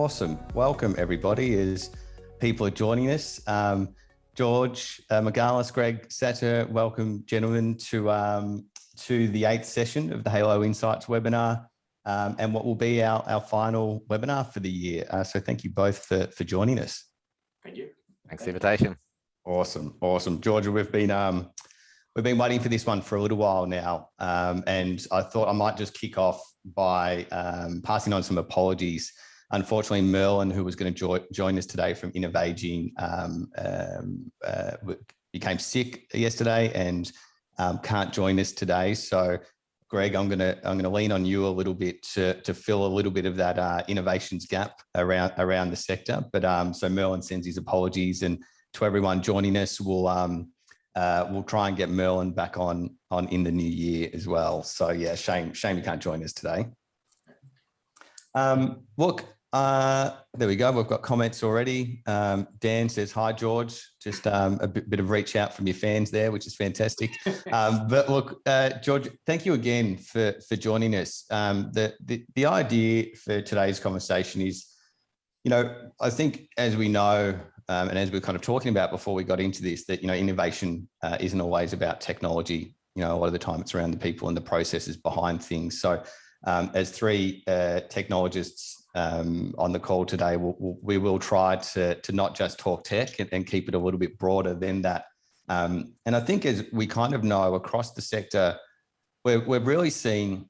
Awesome. Welcome, everybody, as people are joining us. George Margelis, Greg, Satur, welcome, gentlemen, to the 8th session of the Hayylo Insights webinar and what will be our final webinar for the year. So thank you both for joining us. Thank you. Thanks for the invitation. Awesome. Awesome. Georgia, we've been waiting for this one for a little while now. And I thought I might just kick off by passing on some apologies. Unfortunately, Merlin, who was going to join us today from Innovators, became sick yesterday and can't join us today. So, Greg, I'm gonna lean on you a little bit to fill a little bit of that innovations gap around the sector. But so Merlin sends his apologies, and to everyone joining us, we'll try and get Merlin back on in the new year as well. So yeah, shame you can't join us today. Look. There we go. We've got comments already. Dan says, hi, George. Just a bit of reach out from your fans there, which is fantastic. But look, George, thank you again for joining us. The idea for today's conversation is, I think as we know, and as we're kind of talking about before we got into this, that, innovation isn't always about technology. A lot of the time it's around the people and the processes behind things. So as three technologists on the call today, we will try to not just talk tech and keep it a little bit broader than that. And I think as we kind of know across the sector, we're really seeing,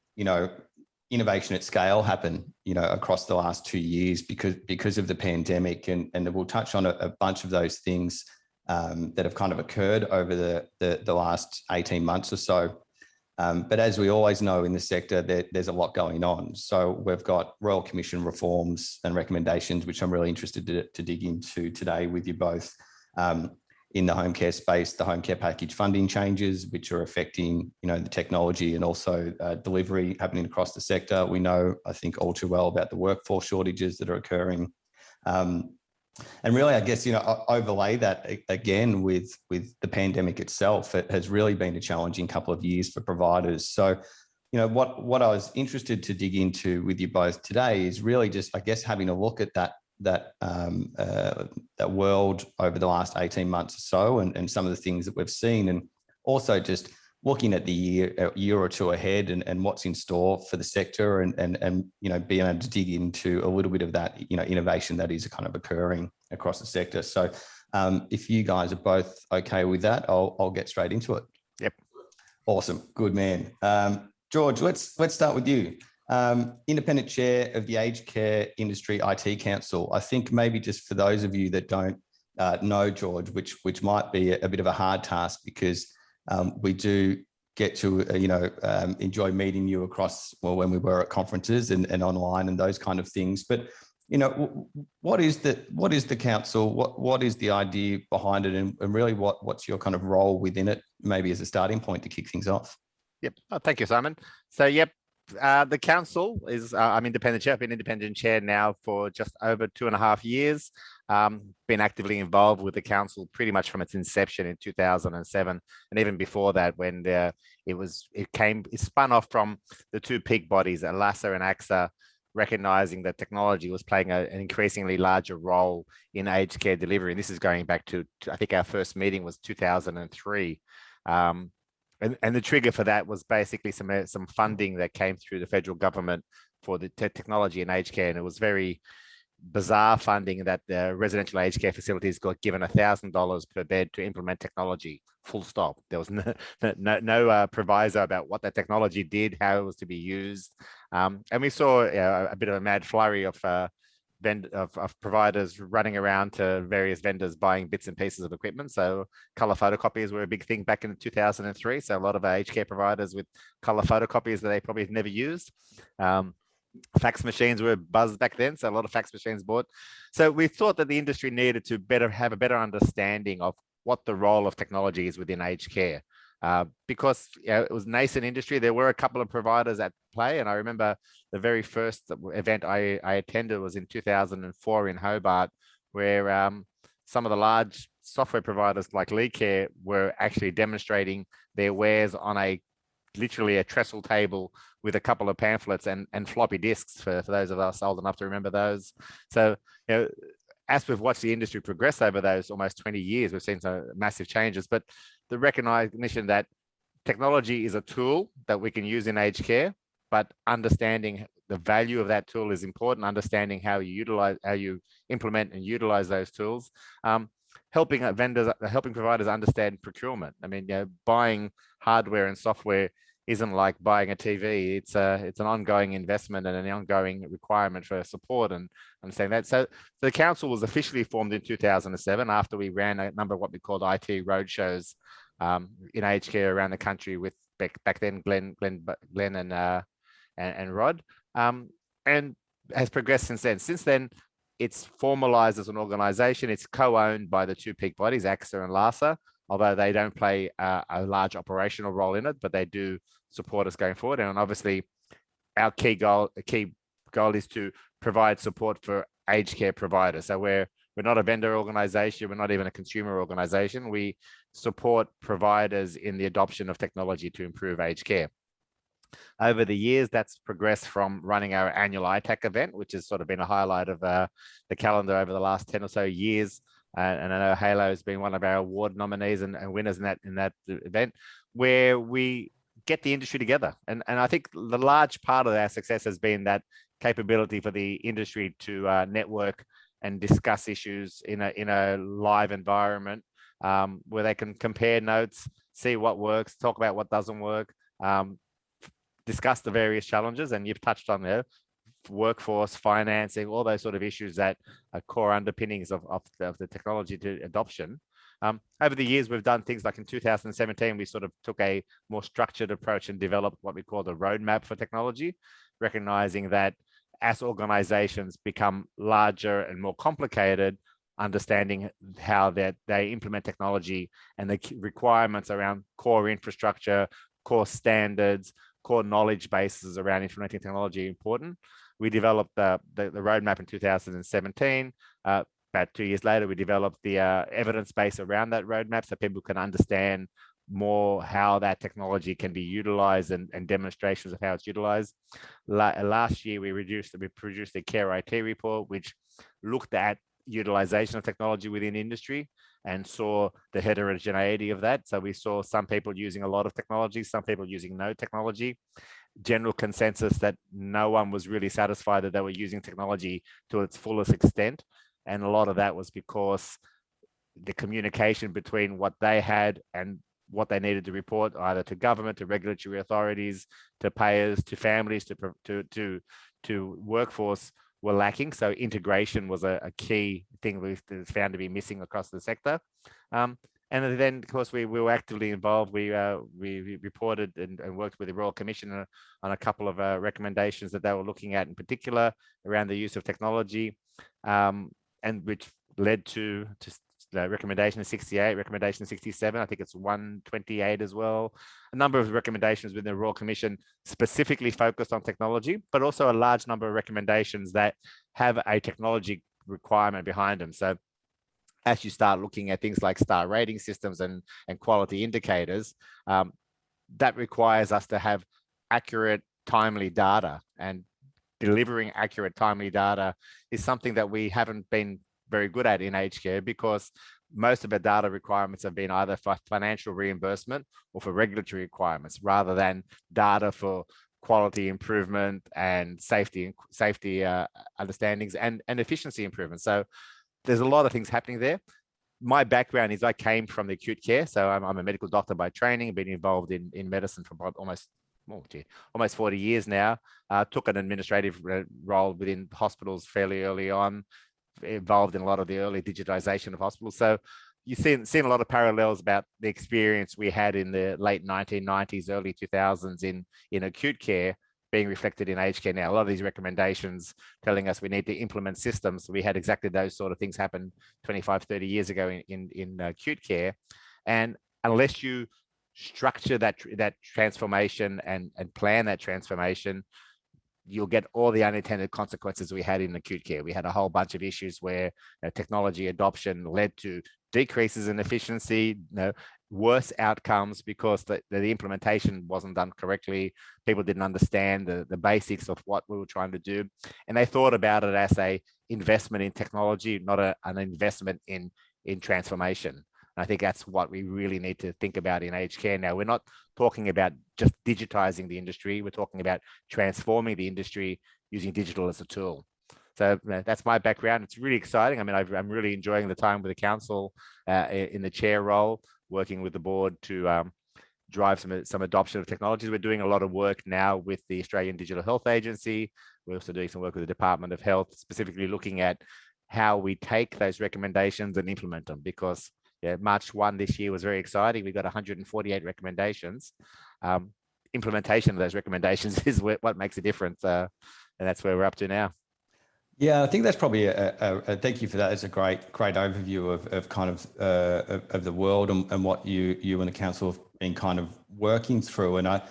innovation at scale happen, across the last 2 years because of the pandemic. And we'll touch on a bunch of those things that have kind of occurred over the last 18 months or so. But as we always know in the sector, there's a lot going on. So we've got Royal Commission reforms and recommendations, which I'm really interested to dig into today with you both. In the home care space, the home care package funding changes, which are affecting, the technology and also delivery happening across the sector. We know, I think, all too well about the workforce shortages that are occurring. And really, I guess, overlay that again with the pandemic itself, it has really been a challenging couple of years for providers. So, what I was interested to dig into with you both today is really just, I guess, having a look at that world over the last 18 months or so and some of the things that we've seen, and also just looking at the year or two ahead and what's in store for the sector and being able to dig into a little bit of that, innovation that is kind of occurring across the sector. So if you guys are both okay with that, I'll get straight into it. Yep. Awesome. Good man. George, let's start with you. Independent chair of the Aged Care Industry IT Council. I think maybe just for those of you that don't know George, which might be a bit of a hard task because we do get to, enjoy meeting you across, when we were at conferences and online and those kind of things. But, what is the council? What is the idea behind it? And really what's your kind of role within it, maybe as a starting point to kick things off? Yep. Oh, thank you, Simon. So, yep. The council is, I'm independent chair. I've been independent chair now for just over 2.5 years. Been actively involved with the council pretty much from its inception in 2007, and even before that, when it spun off from the two peak bodies, ALASA and AXA, recognizing that technology was playing an increasingly larger role in aged care delivery. And this is going back to I think our first meeting was 2003. And the trigger for that was basically some funding that came through the federal government for the technology in aged care. And it was very bizarre funding that the residential aged care facilities got given $1,000 per bed to implement technology, full stop. There was no proviso about what that technology did, how it was to be used. And we saw a bit of a mad flurry of providers running around to various vendors buying bits and pieces of equipment. So color photocopiers were a big thing back in 2003. So a lot of aged care providers with color photocopiers that they probably never used. Fax machines were buzzed back then, so a lot of fax machines bought. So we thought that the industry needed to have a better understanding of what the role of technology is within aged care. Because it was nascent industry, there were a couple of providers at play. And I remember the very first event I attended was in 2004 in Hobart, where some of the large software providers like LeeCare were actually demonstrating their wares on a literally a trestle table with a couple of pamphlets and floppy disks for those of us old enough to remember those. So, as we've watched the industry progress over those almost 20 years, we've seen some massive changes, but the recognition that technology is a tool that we can use in aged care, but understanding the value of that tool is important, understanding how you implement and utilize those tools, helping providers understand procurement. I mean, buying hardware and software isn't like buying a TV. It's an ongoing investment and an ongoing requirement for support and understanding that. So the council was officially formed in 2007 after we ran a number of what we called IT roadshows in aged care around the country with back then Glenn and Rod, and has progressed since then. Since then, it's formalized as an organization. It's co-owned by the two peak bodies, ACSA and LASA, although they don't play a large operational role in it, but they do support us going forward. And obviously, our key goal is to provide support for aged care providers. So we're not a vendor organization. We're not even a consumer organization. We support providers in the adoption of technology to improve aged care. Over the years, that's progressed from running our annual ACIITC event, which has sort of been a highlight of the calendar over the last 10 or so years. And I know Hayylo has been one of our award nominees and winners in that event, where we get the industry together. And I think the large part of our success has been that capability for the industry to network and discuss issues in a live environment, where they can compare notes, see what works, talk about what doesn't work, discuss the various challenges. And you've touched on there, workforce, financing, all those sort of issues that are core underpinnings of the technology to adoption. Over the years, we've done things like in 2017, we sort of took a more structured approach and developed what we call the roadmap for technology, recognizing that as organizations become larger and more complicated, understanding how that they implement technology and the requirements around core infrastructure, core standards, core knowledge bases around implementing technology important. We developed the roadmap in 2017. About 2 years later, we developed the evidence base around that roadmap so people can understand more how that technology can be utilized and demonstrations of how it's utilized. Last year, we produced a Care IT report, which looked at utilization of technology within industry and saw the heterogeneity of that. So we saw some people using a lot of technology, some people using no technology. General consensus that no one was really satisfied that they were using technology to its fullest extent. And a lot of that was because the communication between what they had and what they needed to report, either to government, to regulatory authorities, to payers, to families, to workforce, were lacking. So integration was a key thing we found to be missing across the sector. And then, of course, we were actively involved. We reported and worked with the Royal Commission on a couple of recommendations that they were looking at in particular around the use of technology, and which led to recommendation 68, recommendation 67. I think it's 128 as well. A number of recommendations within the Royal Commission specifically focused on technology, but also a large number of recommendations that have a technology requirement behind them. So as you start looking at things like star rating systems and quality indicators, that requires us to have accurate, timely data, and delivering accurate, timely data is something that we haven't been very good at in aged care, because most of our data requirements have been either for financial reimbursement or for regulatory requirements, rather than data for quality improvement and safety understandings and efficiency improvement. So there's a lot of things happening there. My background is I came from the acute care. So I'm a medical doctor by training, been involved in medicine for almost 40 years now. Took an administrative role within hospitals fairly early on, involved in a lot of the early digitization of hospitals. So you've seen a lot of parallels about the experience we had in the late 1990s, early 2000s in acute care being reflected in aged care now. A lot of these recommendations telling us we need to implement systems. We had exactly those sort of things happen 25, 30 years ago in acute care. And unless you structure that transformation and plan that transformation, you'll get all the unintended consequences we had in acute care. We had a whole bunch of issues where technology adoption led to decreases in efficiency, worse outcomes because the implementation wasn't done correctly. People didn't understand the basics of what we were trying to do. And they thought about it as a investment in technology, not an investment in transformation. I think that's what we really need to think about in aged care now. We're not talking about just digitizing the industry. We're talking about transforming the industry using digital as a tool. So that's my background. It's really exciting. I mean, I'm really enjoying the time with the council in the chair role, working with the board to drive some adoption of technologies. We're doing a lot of work now with the Australian Digital Health Agency. We're also doing some work with the Department of Health, specifically looking at how we take those recommendations and implement them, because March 1 this year was very exciting. We got 148 recommendations. Implementation of those recommendations is what makes a difference. And that's where we're up to now. Yeah, I think that's probably thank you for that. It's a great overview of kind of the world and what you and the council have been kind of working through. And I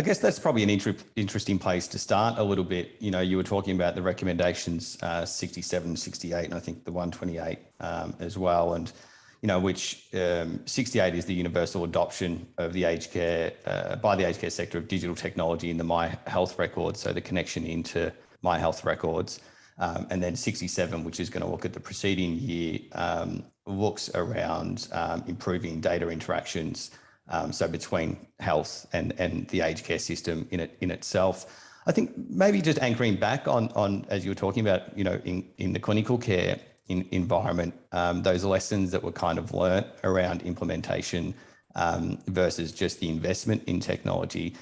guess that's probably an interesting place to start a little bit. You were talking about the recommendations 67, 68, and I think the 128 as well. And which 68 is the universal adoption of the aged care by the aged care sector of digital technology in the My Health Record, so the connection into My Health Records. And then 67, which is going to look at the preceding year, looks around improving data interactions, so between health and the aged care system in itself. I think maybe just anchoring back on as you were talking about, in the clinical care environment, those lessons that were kind of learnt around implementation versus just the investment in technology.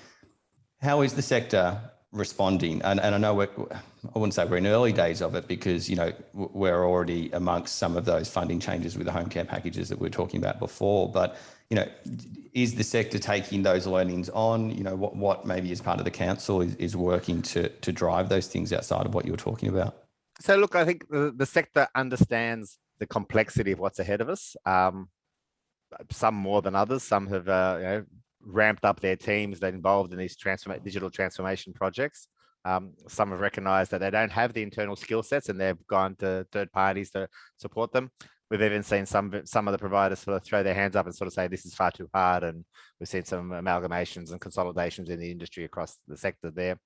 How is the sector responding? And I know I wouldn't say we're in early days of it, because we're already amongst some of those funding changes with the home care packages that we were talking about before. But is the sector taking those learnings on? What maybe as part of the council is working to drive those things outside of what you were talking about? So look, I think the sector understands the complexity of what's ahead of us. Some more than others. Some have ramped up their teams that are involved in these digital transformation projects. Some have recognized that they don't have the internal skill sets and they've gone to third parties to support them. We've even seen some of the providers sort of throw their hands up and sort of say this is far too hard, and we've seen some amalgamations and consolidations in the industry across the sector there.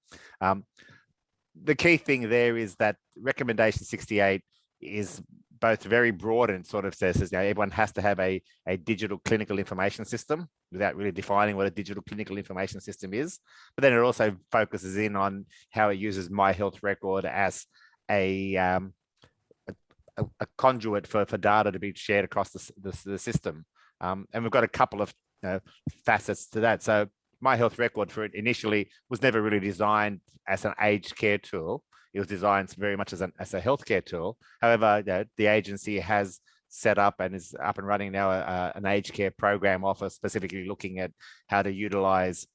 The key thing there is that recommendation 68 is both very broad and sort of says everyone has to have a digital clinical information system, without really defining what a digital clinical information system is. But then it also focuses in on how it uses My Health Record as a conduit for data to be shared across the system. And we've got a couple of facets to that. So My Health Record for it initially was never really designed as an aged care tool. It was designed very much as a healthcare tool. However, the agency has set up and is up and running now an aged care program office specifically looking at how to utilize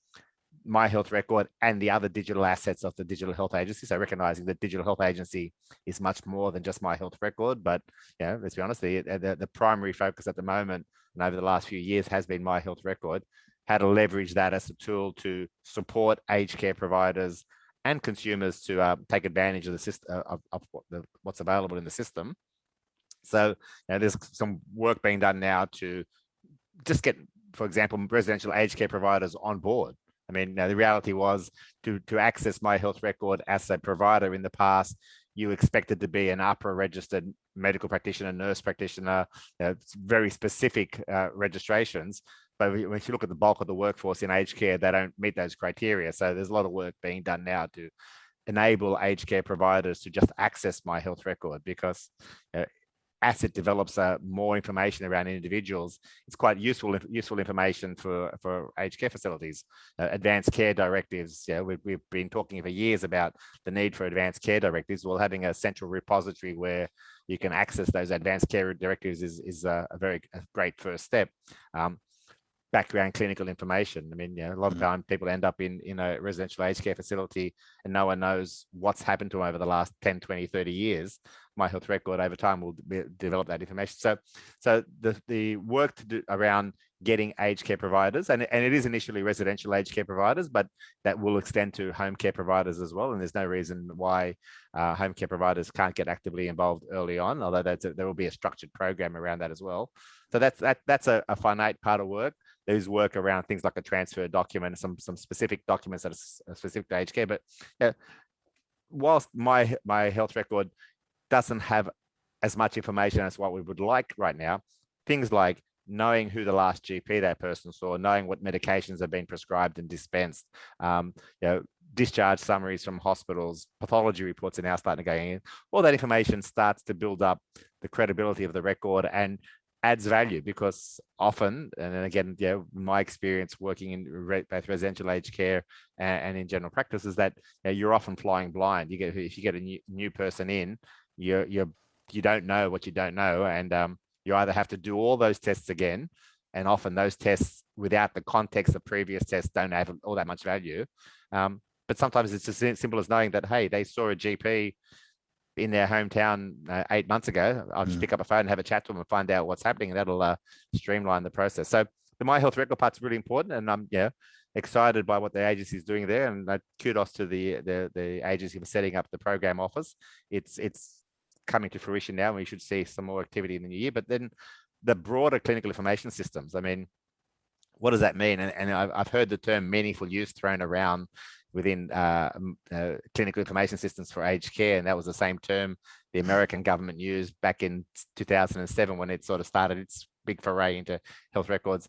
My Health Record and the other digital assets of the Digital Health Agency. So recognizing that Digital Health Agency is much more than just My Health Record, but let's be honest, the primary focus at the moment and over the last few years has been My Health Record. How to leverage that as a tool to support aged care providers and consumers to take advantage of the system of what's available in the system. So there's some work being done now to just get, for example, residential aged care providers on board. I mean, the reality was to access My Health Record as a provider in the past, you expected to be an APRA registered medical practitioner, nurse practitioner, very specific registrations. But if you look at the bulk of the workforce in aged care, they don't meet those criteria. So there's a lot of work being done now to enable aged care providers to just access My Health Record, because as it develops more information around individuals, it's quite useful information for aged care facilities. Advanced care directives, we've been talking for years about the need for advanced care directives. Well, having a central repository where you can access those advanced care directives is a very great first step. background clinical information. I mean, a lot of time people end up in a residential aged care facility and no one knows what's happened to them over the last 10, 20, 30 years. My health record over time will develop that information. So the work to do around getting aged care providers, and it is initially residential aged care providers, but that will extend to home care providers as well. And there's no reason why home care providers can't get actively involved early on, although there will be a structured program around that as well. So that's a finite part of work. There's work around things like a transfer document, some specific documents that are specific to aged care. But whilst my health record doesn't have as much information as what we would like right now, things like knowing who the last GP that person saw, knowing what medications have been prescribed and dispensed, discharge summaries from hospitals, pathology reports are now starting to go in. All that information starts to build up the credibility of the record and adds value, because often, and again, my experience working in both residential aged care and in general practice is that you're often flying blind. If you get a new person in, you don't know what you don't know, and you either have to do all those tests again, and often those tests without the context of previous tests don't have all that much value. But sometimes it's as simple as knowing that, hey, they saw a GP in their hometown 8 months ago. I'll just pick up a phone and have a chat to them and find out what's happening, and that'll streamline the process. So the My Health Record part's really important, and I'm excited by what the agency is doing there. And kudos to the agency for setting up the program office. It's coming to fruition now, and we should see some more activity in the new year. But then the broader clinical information systems, I mean, what does that mean? And I've heard the term meaningful use thrown around within clinical information systems for aged care, and that was the same term the American government used back in 2007 when it sort of started its big foray into health records.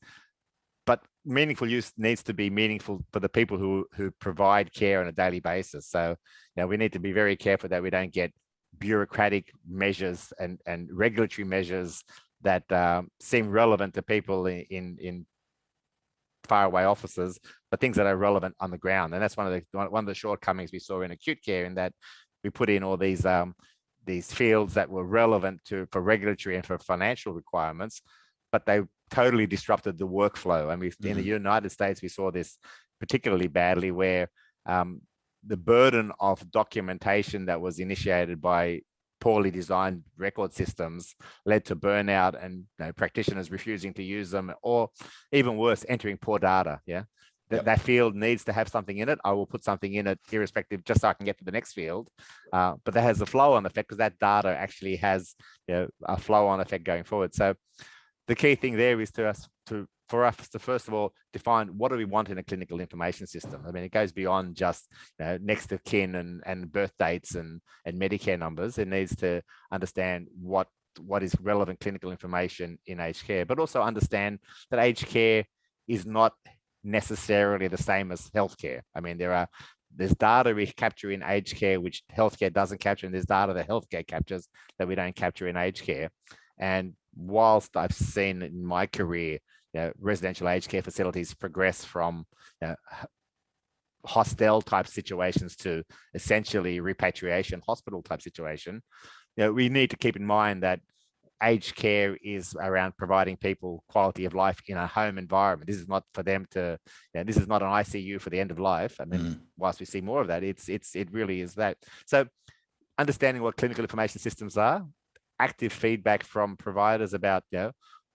But meaningful use needs to be meaningful for the people who provide care on a daily basis. So we need to be very careful that we don't get bureaucratic measures and regulatory measures that seem relevant to people in faraway offices, but things that are relevant on the ground. And that's one of the shortcomings we saw in acute care, in that we put in all these fields that were relevant for regulatory and for financial requirements, but they totally disrupted the workflow. And in the United States, we saw this particularly badly, where the burden of documentation that was initiated by poorly designed record systems led to burnout and practitioners refusing to use them, or even worse, entering poor data. That field needs to have something in it. I will put something in it irrespective, just so I can get to the next field. But that has a flow-on effect, because that data actually has a flow-on effect going forward. So the key thing there is for us to first of all define what do we want in a clinical information system. I mean, it goes beyond just next of kin and birth dates and Medicare numbers. It needs to understand what is relevant clinical information in aged care, but also understand that aged care is not necessarily the same as healthcare. I mean, there's data we capture in aged care which healthcare doesn't capture, and there's data that healthcare captures that we don't capture in aged care. And whilst I've seen in my career residential aged care facilities progress from hostel type situations to essentially repatriation hospital type situation, we need to keep in mind that aged care is around providing people quality of life in a home environment. This is not for them to, this is not an ICU for the end of life. I mean, whilst we see more of that, it really is that. So understanding what clinical information systems are, active feedback from providers about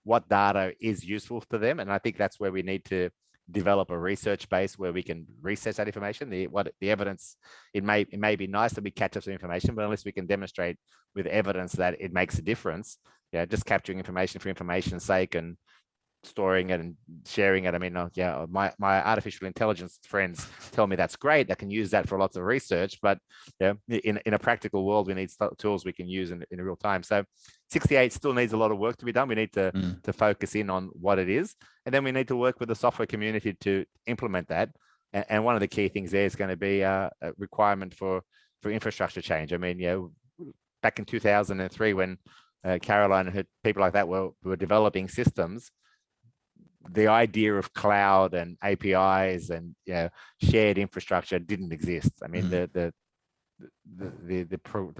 what data is useful to them. And I think that's where we need to develop a research base where we can research that information. The evidence, it may be nice that we catch up some information, but unless we can demonstrate with evidence that it makes a difference, just capturing information for information's sake and storing it and sharing it. I mean, my artificial intelligence friends tell me that's great. I can use that for lots of research, but in a practical world, we need tools we can use in real time. So 68 still needs a lot of work to be done. We need to focus in on what it is, and then we need to work with the software community to implement that. And one of the key things there is going to be a requirement for infrastructure change. I mean, back in 2003, when Caroline and people like that were developing systems, the idea of cloud and APIs and shared infrastructure didn't exist. I mean, the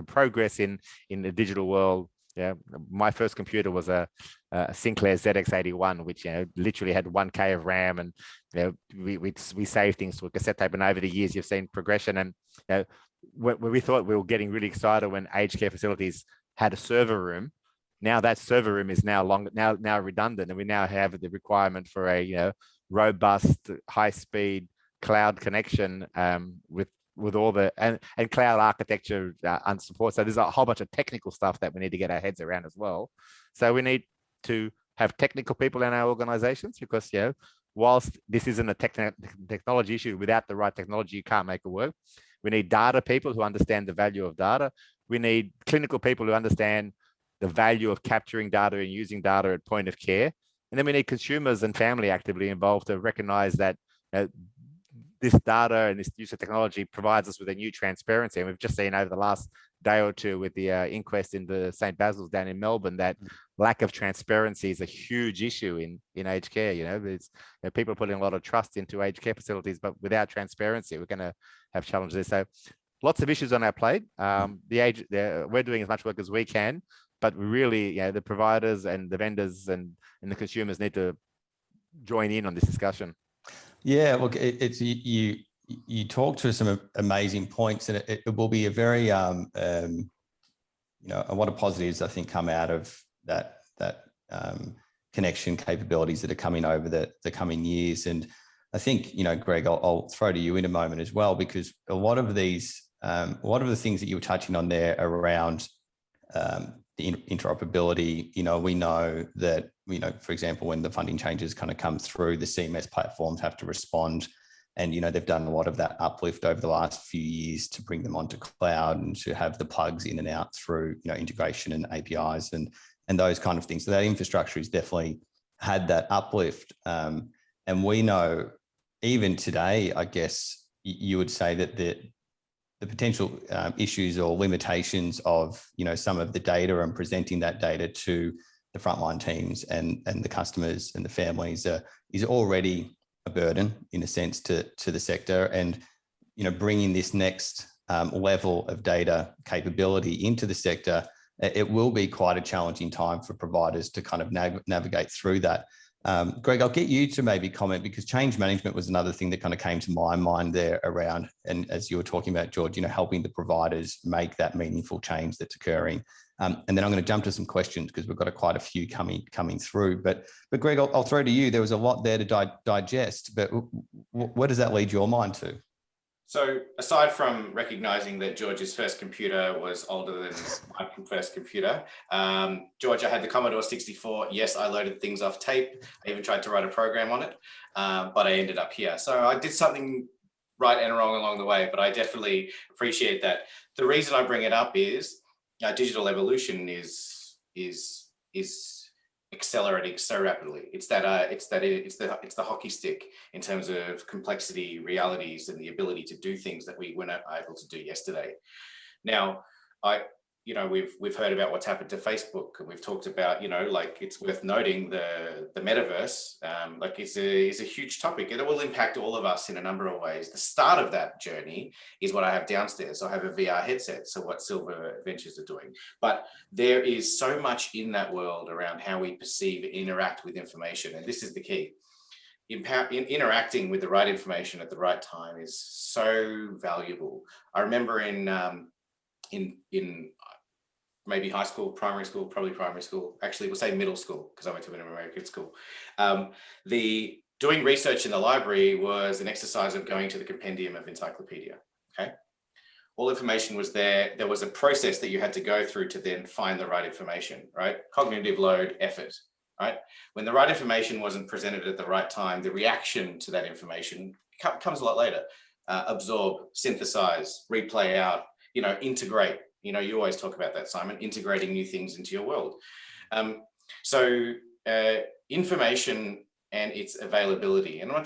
progress in the digital world Yeah, my first computer was a Sinclair ZX81, which literally had 1K of RAM, and we saved things to a cassette tape. And over the years, you've seen progression. And we thought we were getting really excited when aged care facilities had a server room. Now that server room is now redundant, and we now have the requirement for a robust, high-speed cloud connection with all the and cloud architecture and support. So there's a whole bunch of technical stuff that we need to get our heads around as well. So we need to have technical people in our organizations, because whilst this isn't a technology issue, without the right technology, you can't make it work. We need data people who understand the value of data. We need clinical people who understand the value of capturing data and using data at point of care. And then we need consumers and family actively involved to recognize that this data and this use of technology provides us with a new transparency. And we've just seen over the last day or two with the inquest in the St. Basil's down in Melbourne that lack of transparency is a huge issue in aged care. There's people putting a lot of trust into aged care facilities, but without transparency, we're going to have challenges. So lots of issues on our plate. We're doing as much work as we can, but really, the providers and the vendors and the consumers need to join in on this discussion. Yeah, look, it's you talk to some amazing points, and it will be a very a lot of positives I think come out of that connection capabilities that are coming over the coming years. And I think Greg, I'll throw to you in a moment as well, because a lot of the things that you were touching on there around the interoperability, we know that, for example, when the funding changes kind of come through, the CMS platforms have to respond. And, they've done a lot of that uplift over the last few years to bring them onto cloud and to have the plugs in and out through, integration and APIs and those kind of things. So that infrastructure has definitely had that uplift. And we know even today, I guess you would say that the potential issues or limitations of, some of the data and presenting that data to the frontline teams and the customers and the families is already a burden in a sense to the sector. And, bringing this next level of data capability into the sector, it will be quite a challenging time for providers to kind of navigate through that. Greg, I'll get you to maybe comment, because change management was another thing that kind of came to my mind there around, and as you were talking about, George, helping the providers make that meaningful change that's occurring. And then I'm going to jump to some questions because we've got quite a few coming through. But Greg, I'll throw to you. There was a lot there to digest, but where does that lead your mind to? So aside from recognizing that George's first computer was older than my first computer, George, I had the Commodore 64. Yes, I loaded things off tape. I even tried to write a program on it, but I ended up here. So I did something right and wrong along the way, but I definitely appreciate that. The reason I bring it up is digital evolution is accelerating so rapidly. It's the hockey stick in terms of complexity, realities, and the ability to do things that we weren't able to do yesterday. Now, we've heard about what's happened to Facebook, and we've talked about, it's worth noting the metaverse, is a huge topic, and it will impact all of us in a number of ways. The start of that journey is what I have downstairs. I have a VR headset, so what Silver Ventures are doing. But there is so much in that world around how we perceive and interact with information, and this is the key. Interacting with the right information at the right time is so valuable. I remember in maybe high school, primary school, probably primary school. Actually, we'll say middle school because I went to an American school. Doing research in the library was an exercise of going to the compendium of encyclopedia. Okay, all information was there. There was a process that you had to go through to then find the right information. Right, cognitive load, effort. Right, when the right information wasn't presented at the right time, the reaction to that information comes a lot later. Absorb, synthesize, replay out. Integrate. You always talk about that, Simon, integrating new things into your world. So information and its availability, and not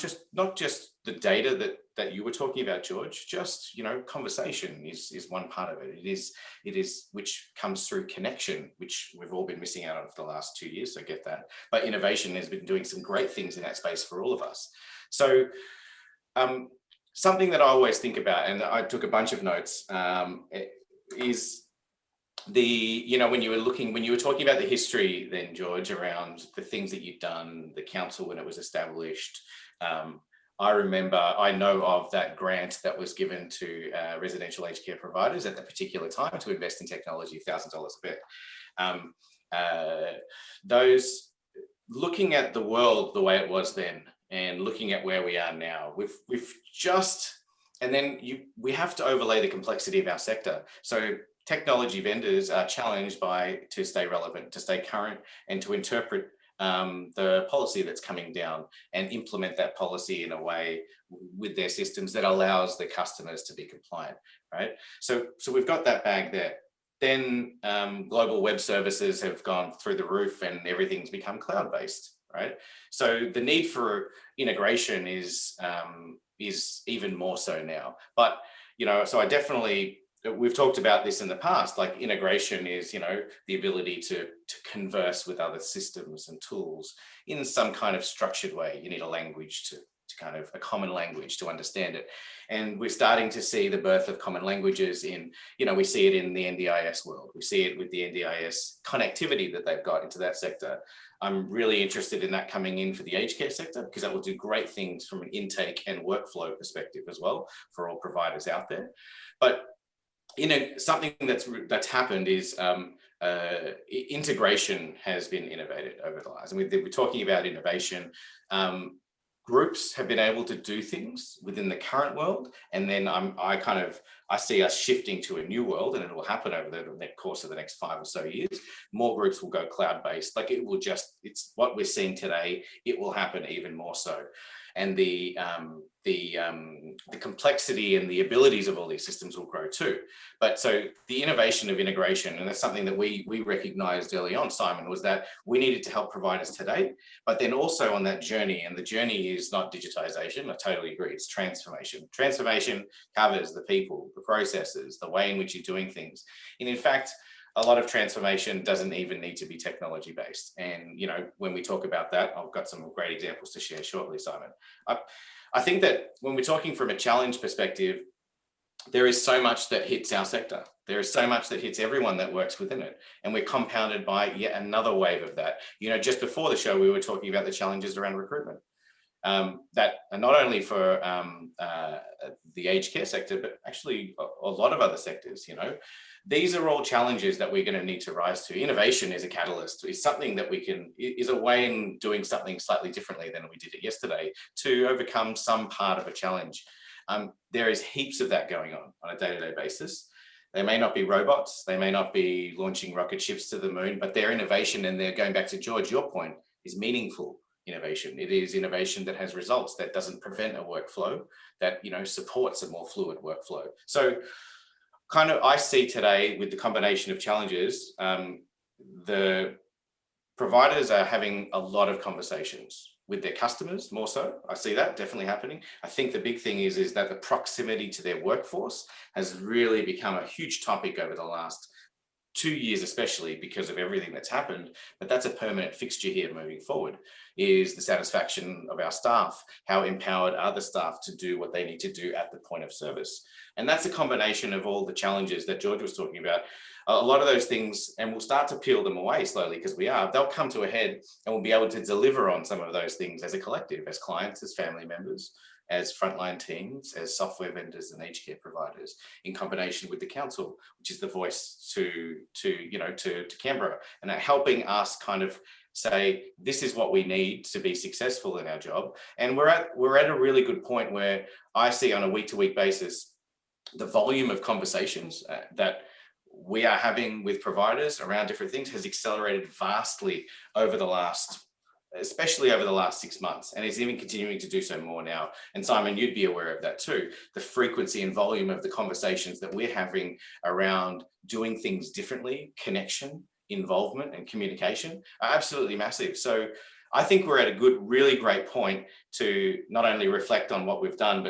just the data that you were talking about, George, just, conversation is one part of it. It is which comes through connection, which we've all been missing out on for the last 2 years. So I get that. But innovation has been doing some great things in that space for all of us. So something that I always think about, and I took a bunch of notes, is when you were talking about the history then, George, around the things that you'd done, the council when it was established, I know of that grant that was given to residential aged care providers at that particular time to invest in technology, $1,000 a bit. Those, looking at the world the way it was then and looking at where we are now, we've just, and then we have to overlay the complexity of our sector. So technology vendors are challenged to stay relevant, to stay current, and to interpret the policy that's coming down and implement that policy in a way with their systems that allows the customers to be compliant, right? So we've got that bag there. Then global web services have gone through the roof and everything's become cloud-based, right? So the need for integration is even more so now. But, so I definitely, we've talked about this in the past, like integration is, the ability to converse with other systems and tools in some kind of structured way. You need a language to kind of a common language to understand it. And we're starting to see the birth of common languages in, we see it in the NDIS world. We see it with the NDIS connectivity that they've got into that sector. I'm really interested in that coming in for the aged care sector, because that will do great things from an intake and workflow perspective as well for all providers out there. But something that's happened is integration has been innovated over the last, and we're talking about innovation. Groups have been able to do things within the current world, and then I see us shifting to a new world, and it will happen over the course of the next 5 or so years. More groups will go cloud-based. Like it's what we're seeing today. It will happen even more so, and the complexity and the abilities of all these systems will grow too. But so the innovation of integration, and that's something that we recognized early on, Simon, was that we needed to help providers today, but then also on that journey, and the journey is not digitization. I totally agree. It's transformation. Transformation covers the people, the processes, the way in which you're doing things. And in fact, a lot of transformation doesn't even need to be technology based. And, when we talk about that, I've got some great examples to share shortly, Simon. I think that when we're talking from a challenge perspective, there is so much that hits our sector. There is so much that hits everyone that works within it. And we're compounded by yet another wave of that. Just before the show, we were talking about the challenges around recruitment. That are not only for the aged care sector, but actually a lot of other sectors. These are all challenges that we're going to need to rise to. Innovation is a catalyst. It's something that is a way in doing something slightly differently than we did it yesterday to overcome some part of a challenge. There is heaps of that going on a day-to-day basis. They may not be robots. They may not be launching rocket ships to the moon, but their innovation, and they're going back to George, your point, is meaningful innovation. It is innovation that has results, that doesn't prevent a workflow, that supports a more fluid workflow. So kind of I see today with the combination of challenges, the providers are having a lot of conversations with their customers, more so. I see that definitely happening. I think the big thing is that the proximity to their workforce has really become a huge topic over the last 2 years, especially because of everything that's happened. But that's a permanent fixture here moving forward, is the satisfaction of our staff. How empowered are the staff to do what they need to do at the point of service? And that's a combination of all the challenges that George was talking about. A lot of those things, and we'll start to peel them away slowly, because they'll come to a head, and we'll be able to deliver on some of those things as a collective, as clients, as family members, as frontline teams, as software vendors and aged care providers, in combination with the council, which is the voice to Canberra, and helping us kind of say, this is what we need to be successful in our job. And we're at a really good point where I see on a week-to-week basis, the volume of conversations that we are having with providers around different things has accelerated vastly especially over the last 6 months, and is even continuing to do so more now. And Simon, you'd be aware of that too. The frequency and volume of the conversations that we're having around doing things differently, connection, involvement, and communication are absolutely massive. So I think we're at a really great point to not only reflect on what we've done,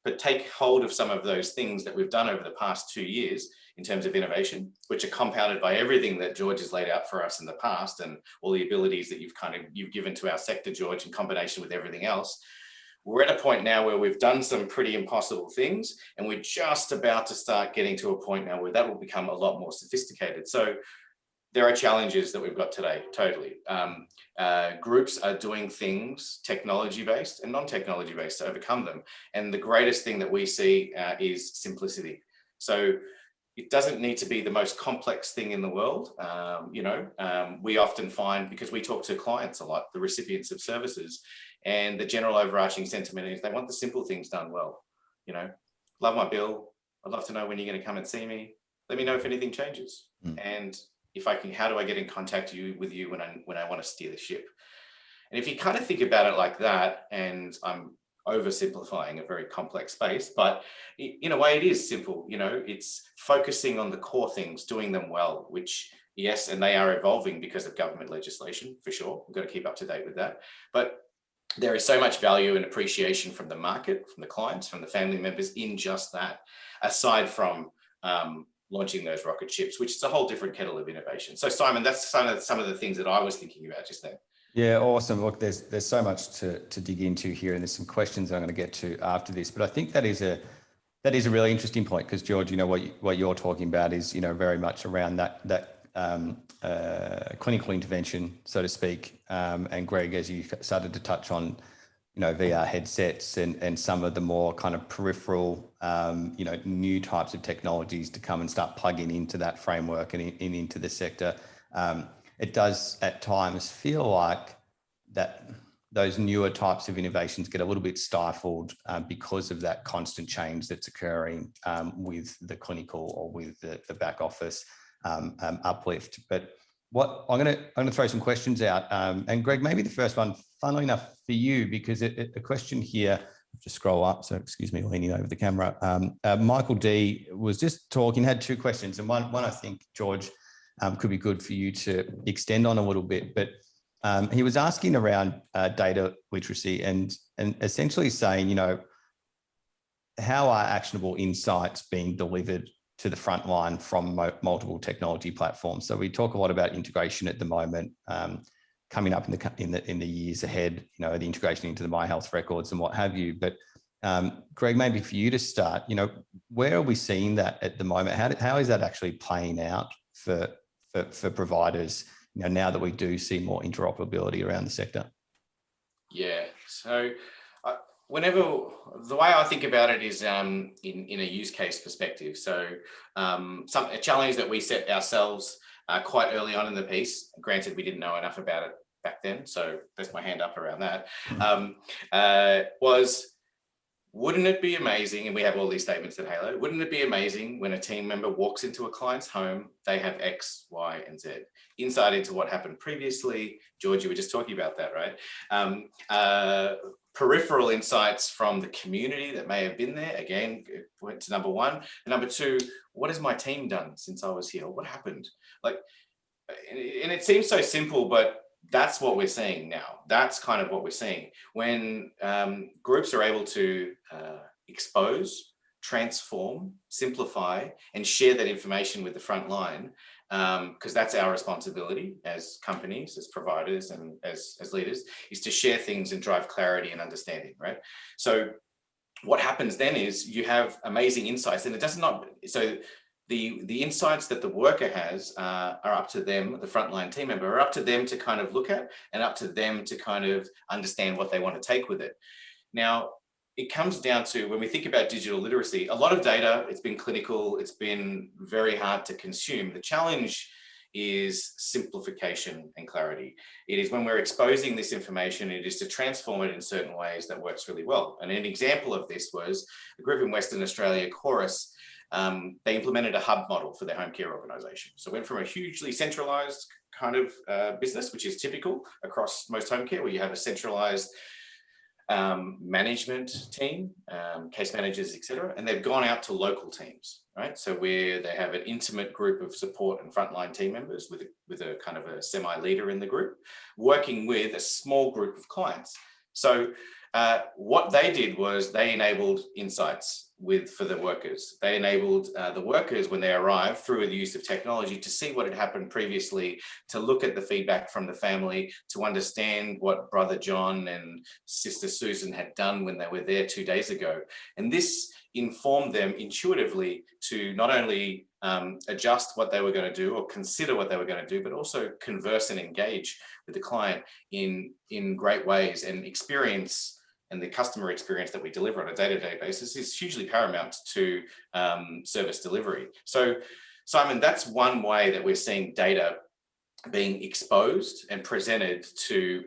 but take hold of some of those things that we've done over the past 2 years in terms of innovation, which are compounded by everything that George has laid out for us in the past, and all the abilities that you've given to our sector, George, in combination with everything else. we're at a point now where we've done some pretty impossible things, and we're just about to start getting to a point now where that will become a lot more sophisticated. So there are challenges that we've got today, totally. Groups are doing things technology-based and non-technology-based to overcome them. And the greatest thing that we see is simplicity. So it doesn't need to be the most complex thing in the world. We often find, because we talk to clients a lot, the recipients of services, and the general overarching sentiment is they want the simple things done well. Love my bill. I'd love to know when you're going to come and see me. Let me know if anything changes. And if I can, how do I get in contact with you when I want to steer the ship? And if you kind of think about it like that, and I'm oversimplifying a very complex space, but in a way it is simple. It's focusing on the core things, doing them well, which, yes, and they are evolving because of government legislation, for sure. We've got to keep up to date with that. But there is so much value and appreciation from the market, from the clients, from the family members in just that, aside from launching those rocket ships, which is a whole different kettle of innovation. So Simon, that's some of the things that I was thinking about just then. Yeah, awesome. Look, there's so much to dig into here, and there's some questions I'm going to get to after this. But I think that is a really interesting point, because George, what you're talking about is very much around that clinical intervention, so to speak. And Greg, as you started to touch on, VR headsets and some of the more kind of peripheral, new types of technologies to come and start plugging into that framework and into the sector. It does at times feel like that those newer types of innovations get a little bit stifled because of that constant change that's occurring with the clinical or with the back office uplift. But what I'm going to throw some questions out, and Greg, maybe the first one, funnily enough for you, because a question here. Just scroll up, so excuse me, leaning over the camera. Michael D was just talking, had two questions, and one I think, George, could be good for you to extend on a little bit. But he was asking around data literacy and essentially saying, how are actionable insights being delivered to the front line from multiple technology platforms? So we talk a lot about integration at the moment, coming up in the years ahead, the integration into the My Health records and what have you. But Greg, maybe for you to start, where are we seeing that at the moment? How is that actually playing out for providers, now that we do see more interoperability around the sector? Yeah, so the way I think about it is in a use case perspective. So a challenge that we set ourselves quite early on in the piece, granted we didn't know enough about it back then, so that's my hand up around that, was, wouldn't it be amazing, and we have all these statements at Hayylo, wouldn't it be amazing when a team member walks into a client's home, they have X, Y, and Z, insight into what happened previously. George, you were just talking about that, right? Peripheral insights from the community that may have been there. Again, went to number one. And number two, what has my team done since I was here? What happened? And it seems so simple, but that's what we're seeing now. That's kind of what we're seeing. When groups are able to expose, transform, simplify, and share that information with the front line, because that's our responsibility as companies, as providers, and as leaders, is to share things and drive clarity and understanding, right? So what happens then is you have amazing insights, and it does not, so the insights that the worker has are up to them, the frontline team member, are up to them to kind of look at, and up to them to kind of understand what they want to take with it. Now, it comes down to, when we think about digital literacy, a lot of data, it's been clinical, it's been very hard to consume. The challenge is simplification and clarity. It is when we're exposing this information, it is to transform it in certain ways that works really well. And an example of this was a group in Western Australia, Chorus. They implemented a hub model for their home care organisation. So it went from a hugely centralised kind of business, which is typical across most home care, where you have a centralised management team, case managers, etc., and they've gone out to local teams, right? So where they have an intimate group of support and frontline team members with a kind of a semi-leader in the group, working with a small group of clients. So what they did was they enabled insights for the workers. They enabled the workers when they arrived through the use of technology to see what had happened previously, to look at the feedback from the family, to understand what brother John and sister Susan had done when they were there 2 days ago. And this informed them intuitively to not only adjust what they were going to do or consider what they were going to do, but also converse and engage with the client in great ways, and experience and the customer experience that we deliver on a day-to-day basis is hugely paramount to service delivery. So, Simon, that's one way that we're seeing data being exposed and presented to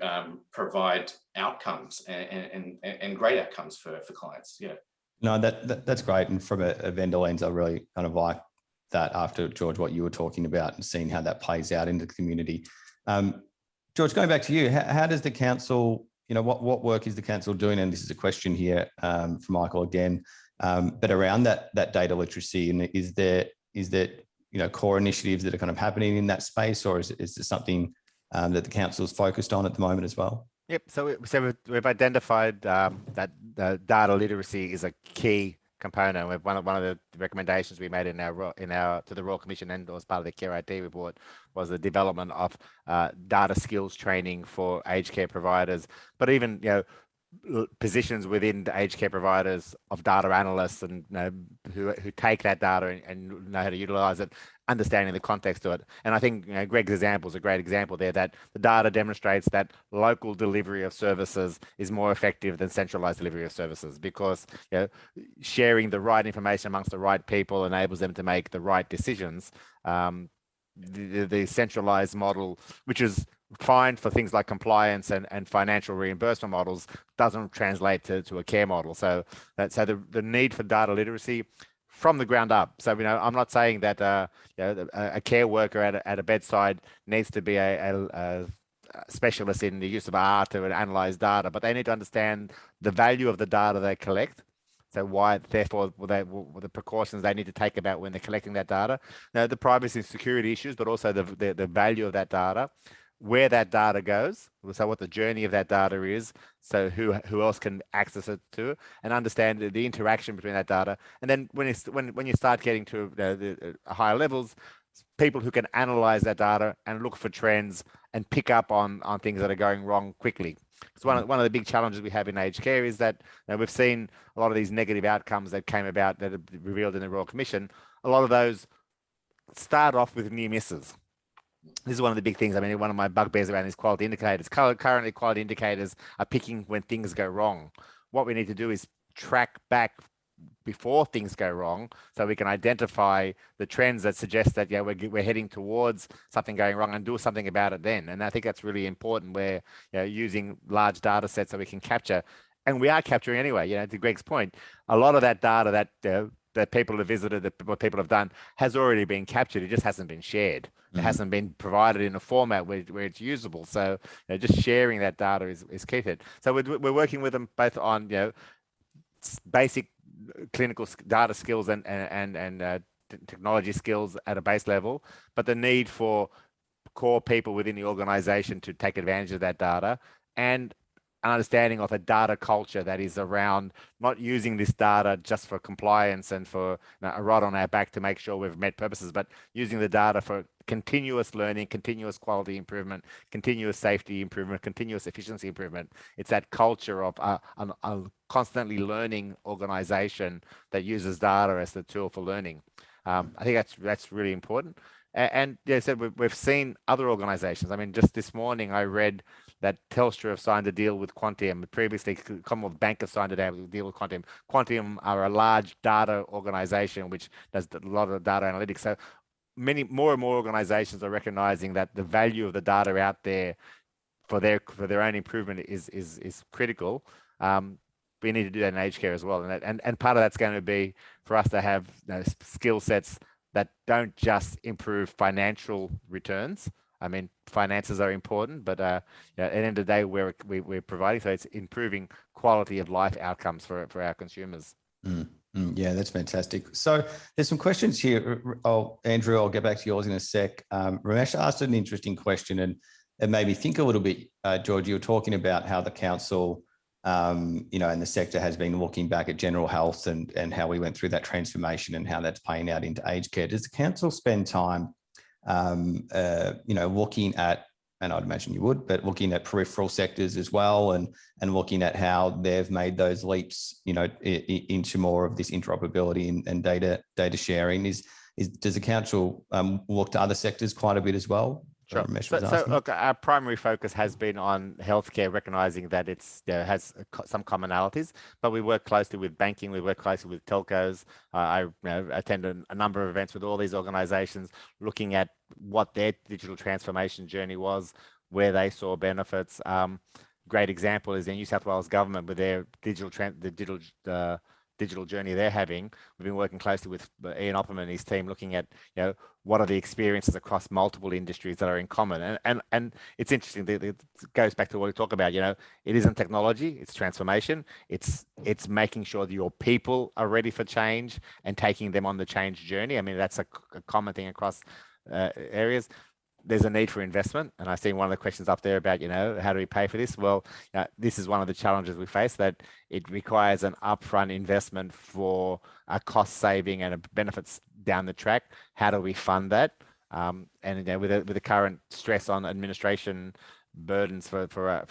provide outcomes and great outcomes for clients. Yeah. No, that's great. And from a vendor lens, I really kind of like that after, George, what you were talking about and seeing how that plays out into the community. George, going back to you, how does the council, what work is the council doing? And this is a question here from Michael again, but around that data literacy, and is there core initiatives that are kind of happening in that space, or is there something that the council is focused on at the moment as well? Yep. So we've identified that the data literacy is a key component. One of the recommendations we made in our to the Royal Commission and as part of the Care IT report was the development of data skills training for aged care providers, but even positions within the aged care providers of data analysts and who take that data and know how to utilize it, understanding the context to it. And I think Greg's example is a great example there, that the data demonstrates that local delivery of services is more effective than centralized delivery of services, because sharing the right information amongst the right people enables them to make the right decisions. The centralized model, which is fine for things like compliance and financial reimbursement models, doesn't translate to a care model. So the need for data literacy from the ground up. So I'm not saying that a care worker at a bedside needs to be a specialist in the use of art to analyze data, but they need to understand the value of the data they collect. So therefore, the precautions they need to take about when they're collecting that data. Now, the privacy and security issues, but also the value of that data, where that data goes, so what the journey of that data is, so who else can access it to, and understand the interaction between that data. And then when you start getting to the higher levels, people who can analyze that data and look for trends and pick up on things that are going wrong quickly. So one of the big challenges we have in aged care is that we've seen a lot of these negative outcomes that came about that are revealed in the Royal Commission. A lot of those start off with near misses. This is one of the big things. I mean, one of my bugbears around these quality indicators. Currently, quality indicators are picking when things go wrong. What we need to do is track back before things go wrong, so we can identify the trends that suggest that we're heading towards something going wrong and do something about it then. And I think that's really important. We're using large data sets so we can capture, and we are capturing anyway. To Greg's point, a lot of that data that people have visited, what people have done, has already been captured. It just hasn't been shared. It hasn't been provided in a format where it's usable. So just sharing that data is key to it. So we're working with them both on basic clinical data skills and technology skills at a base level, but the need for core people within the organization to take advantage of that data, and an understanding of a data culture that is around not using this data just for compliance and for a rod on our back to make sure we've met purposes, but using the data for continuous learning, continuous quality improvement, continuous safety improvement, continuous efficiency improvement. It's that culture of a constantly learning organization that uses data as the tool for learning. I think that's really important. And so we've seen other organizations. I mean, just this morning I read that Telstra have signed a deal with Quantium. Previously, Commonwealth Bank have signed a deal with Quantium. Quantium are a large data organization which does a lot of data analytics. So more and more organizations are recognizing that the value of the data out there for their own improvement is critical. We need to do that in aged care as well, and part of that's going to be for us to have skill sets that don't just improve financial returns. I mean, finances are important, but at the end of the day, we're providing, so it's improving quality of life outcomes for our consumers. Yeah, that's fantastic. So there's some questions here. Andrew, I'll get back to yours in a sec. Ramesh asked an interesting question, and it made me think a little bit. George, you were talking about how the council And the sector has been looking back at general health and how we went through that transformation and how that's playing out into aged care. Does the council spend time, looking at, and I'd imagine you would, but looking at peripheral sectors as well, and looking at how they've made those leaps, into more of this interoperability and data sharing? Does the council look to other sectors quite a bit as well? Sure. So look, our primary focus has been on healthcare, recognizing that it's has some commonalities, but we work closely with banking, we work closely with telcos. I attend a number of events with all these organizations, looking at what their digital transformation journey was, where they saw benefits. Great example is the New South Wales government with their digital journey they're having. We've been working closely with Ian Opperman and his team, looking at what are the experiences across multiple industries that are in common. And it's interesting. It goes back to what we talk about. It isn't technology; it's transformation. It's making sure that your people are ready for change and taking them on the change journey. I mean, that's a common thing across areas. There's a need for investment, and I've seen one of the questions up there about how do we pay for this? Well, this is one of the challenges we face, that it requires an upfront investment for a cost saving and a benefits down the track. How do we fund that? And with the current stress on administration burdens for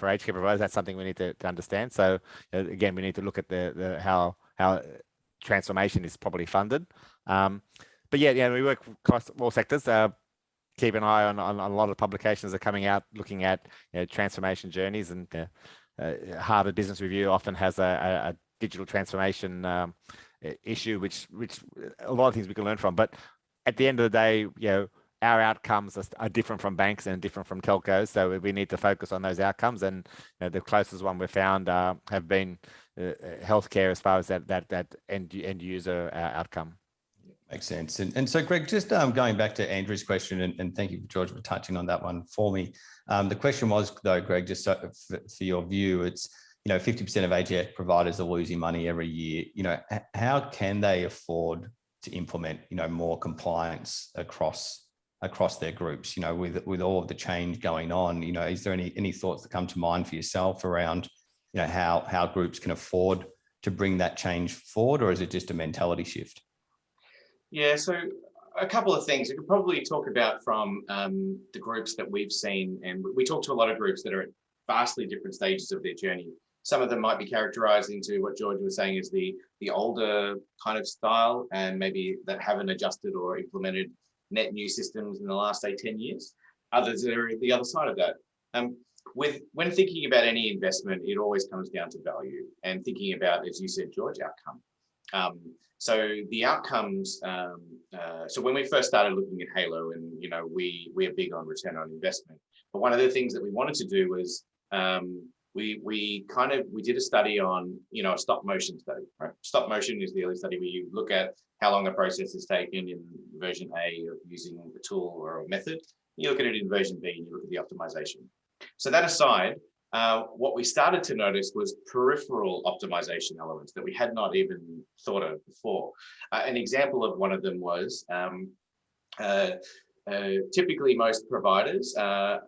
aged care providers, that's something we need to understand. So again, we need to look at the how transformation is properly funded. But we work across all sectors. Keep an eye on a lot of publications that are coming out looking at transformation journeys, and Harvard Business Review often has a digital transformation issue, which a lot of things we can learn from. But at the end of the day, our outcomes are different from banks and different from telcos, so we need to focus on those outcomes. And the closest one we've found have been healthcare as far as that end user outcome. Makes sense. And so, Greg, just going back to Andrew's question, and thank you, George, for touching on that one for me. The question was, though, Greg, just so for your view, it's 50% of AGF providers are losing money every year. How can they afford to implement more compliance across their groups? With all of the change going on, is there any thoughts that come to mind for yourself around how groups can afford to bring that change forward, or is it just a mentality shift? Yeah, so a couple of things. We could probably talk about from the groups that we've seen, and we talk to a lot of groups that are at vastly different stages of their journey. Some of them might be characterized into what George was saying is the older kind of style, and maybe that haven't adjusted or implemented net new systems in the last, say, 10 years. Others are the other side of that. When thinking about any investment, it always comes down to value, and thinking about, as you said, George, outcome. So the outcomes, so when we first started looking at Hayylo, and we are big on return on investment, but one of the things that we wanted to do was we did a study on a stop motion study, right? Stop motion is the early study where you look at how long a process is taken in version A of using a tool or a method. You look at it in version B and you look at the optimization. So that aside, what we started to notice was peripheral optimization elements that we had not even thought of before. An example of one of them was typically most providers are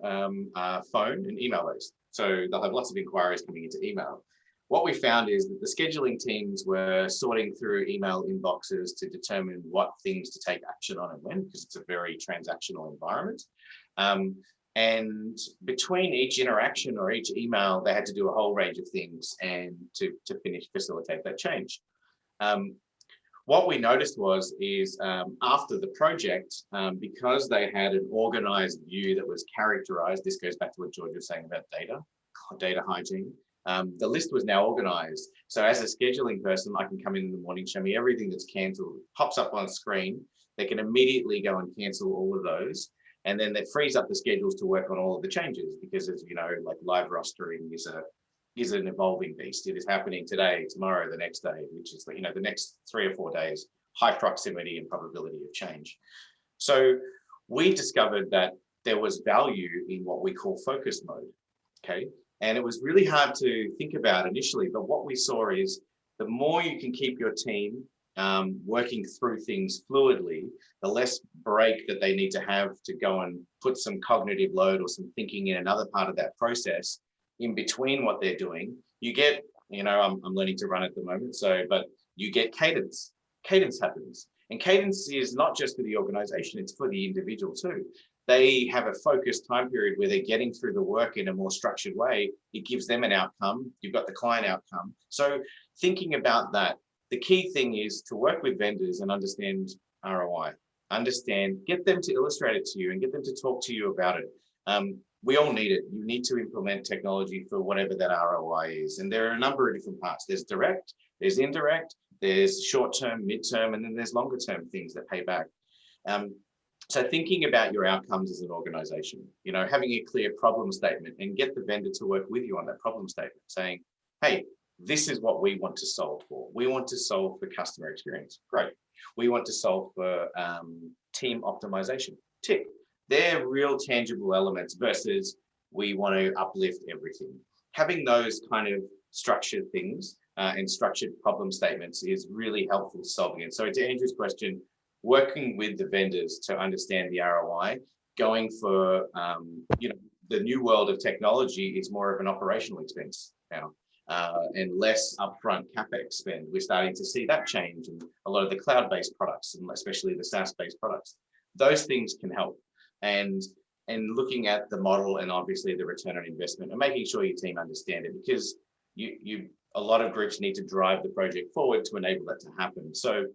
phone and email based. So they'll have lots of inquiries coming into email. What we found is that the scheduling teams were sorting through email inboxes to determine what things to take action on and when, because it's a very transactional environment. And between each interaction or each email, they had to do a whole range of things and to facilitate that change. What we noticed is after the project, because they had an organized view that was characterized, this goes back to what George was saying about data hygiene, the list was now organized. So as a scheduling person, I can come in the morning, show me everything that's canceled, pops up on screen. They can immediately go and cancel all of those. And then that frees up the schedules to work on all of the changes, because as you know, like live rostering is an evolving beast. It is happening today, tomorrow, the next day, which is the next 3 or 4 days, high proximity and probability of change. So we discovered that there was value in what we call focus mode. Okay. And it was really hard to think about initially, but what we saw is the more you can keep your team working through things fluidly, the less break that they need to have to go and put some cognitive load or some thinking in another part of that process, in between what they're doing, you get, I'm learning to run at the moment, but you get cadence. Cadence happens. And cadence is not just for the organization, it's for the individual too. They have a focused time period where they're getting through the work in a more structured way. It gives them an outcome. You've got the client outcome. So thinking about that, the key thing is to work with vendors and understand ROI. Get them to illustrate it to you and get them to talk to you about it. We all need it. You need to implement technology for whatever that ROI is. And there are a number of different parts. There's direct, there's indirect, there's short-term, mid-term, and then there's longer-term things that pay back. So thinking about your outcomes as an organization, having a clear problem statement and get the vendor to work with you on that problem statement, saying, hey, this is what we want to solve for. We want to solve for customer experience. Great. We want to solve for team optimization. Tick. They're real tangible elements versus we want to uplift everything. Having those kind of structured things and structured problem statements is really helpful to solving it. So to Andrew's question, working with the vendors to understand the ROI, going for, the new world of technology is more of an operational expense now. And less upfront CapEx spend. We're starting to see that change in a lot of the cloud-based products, and especially the SaaS-based products. Those things can help. And looking at the model and obviously the return on investment and making sure your team understand it, because a lot of groups need to drive the project forward to enable that to happen. So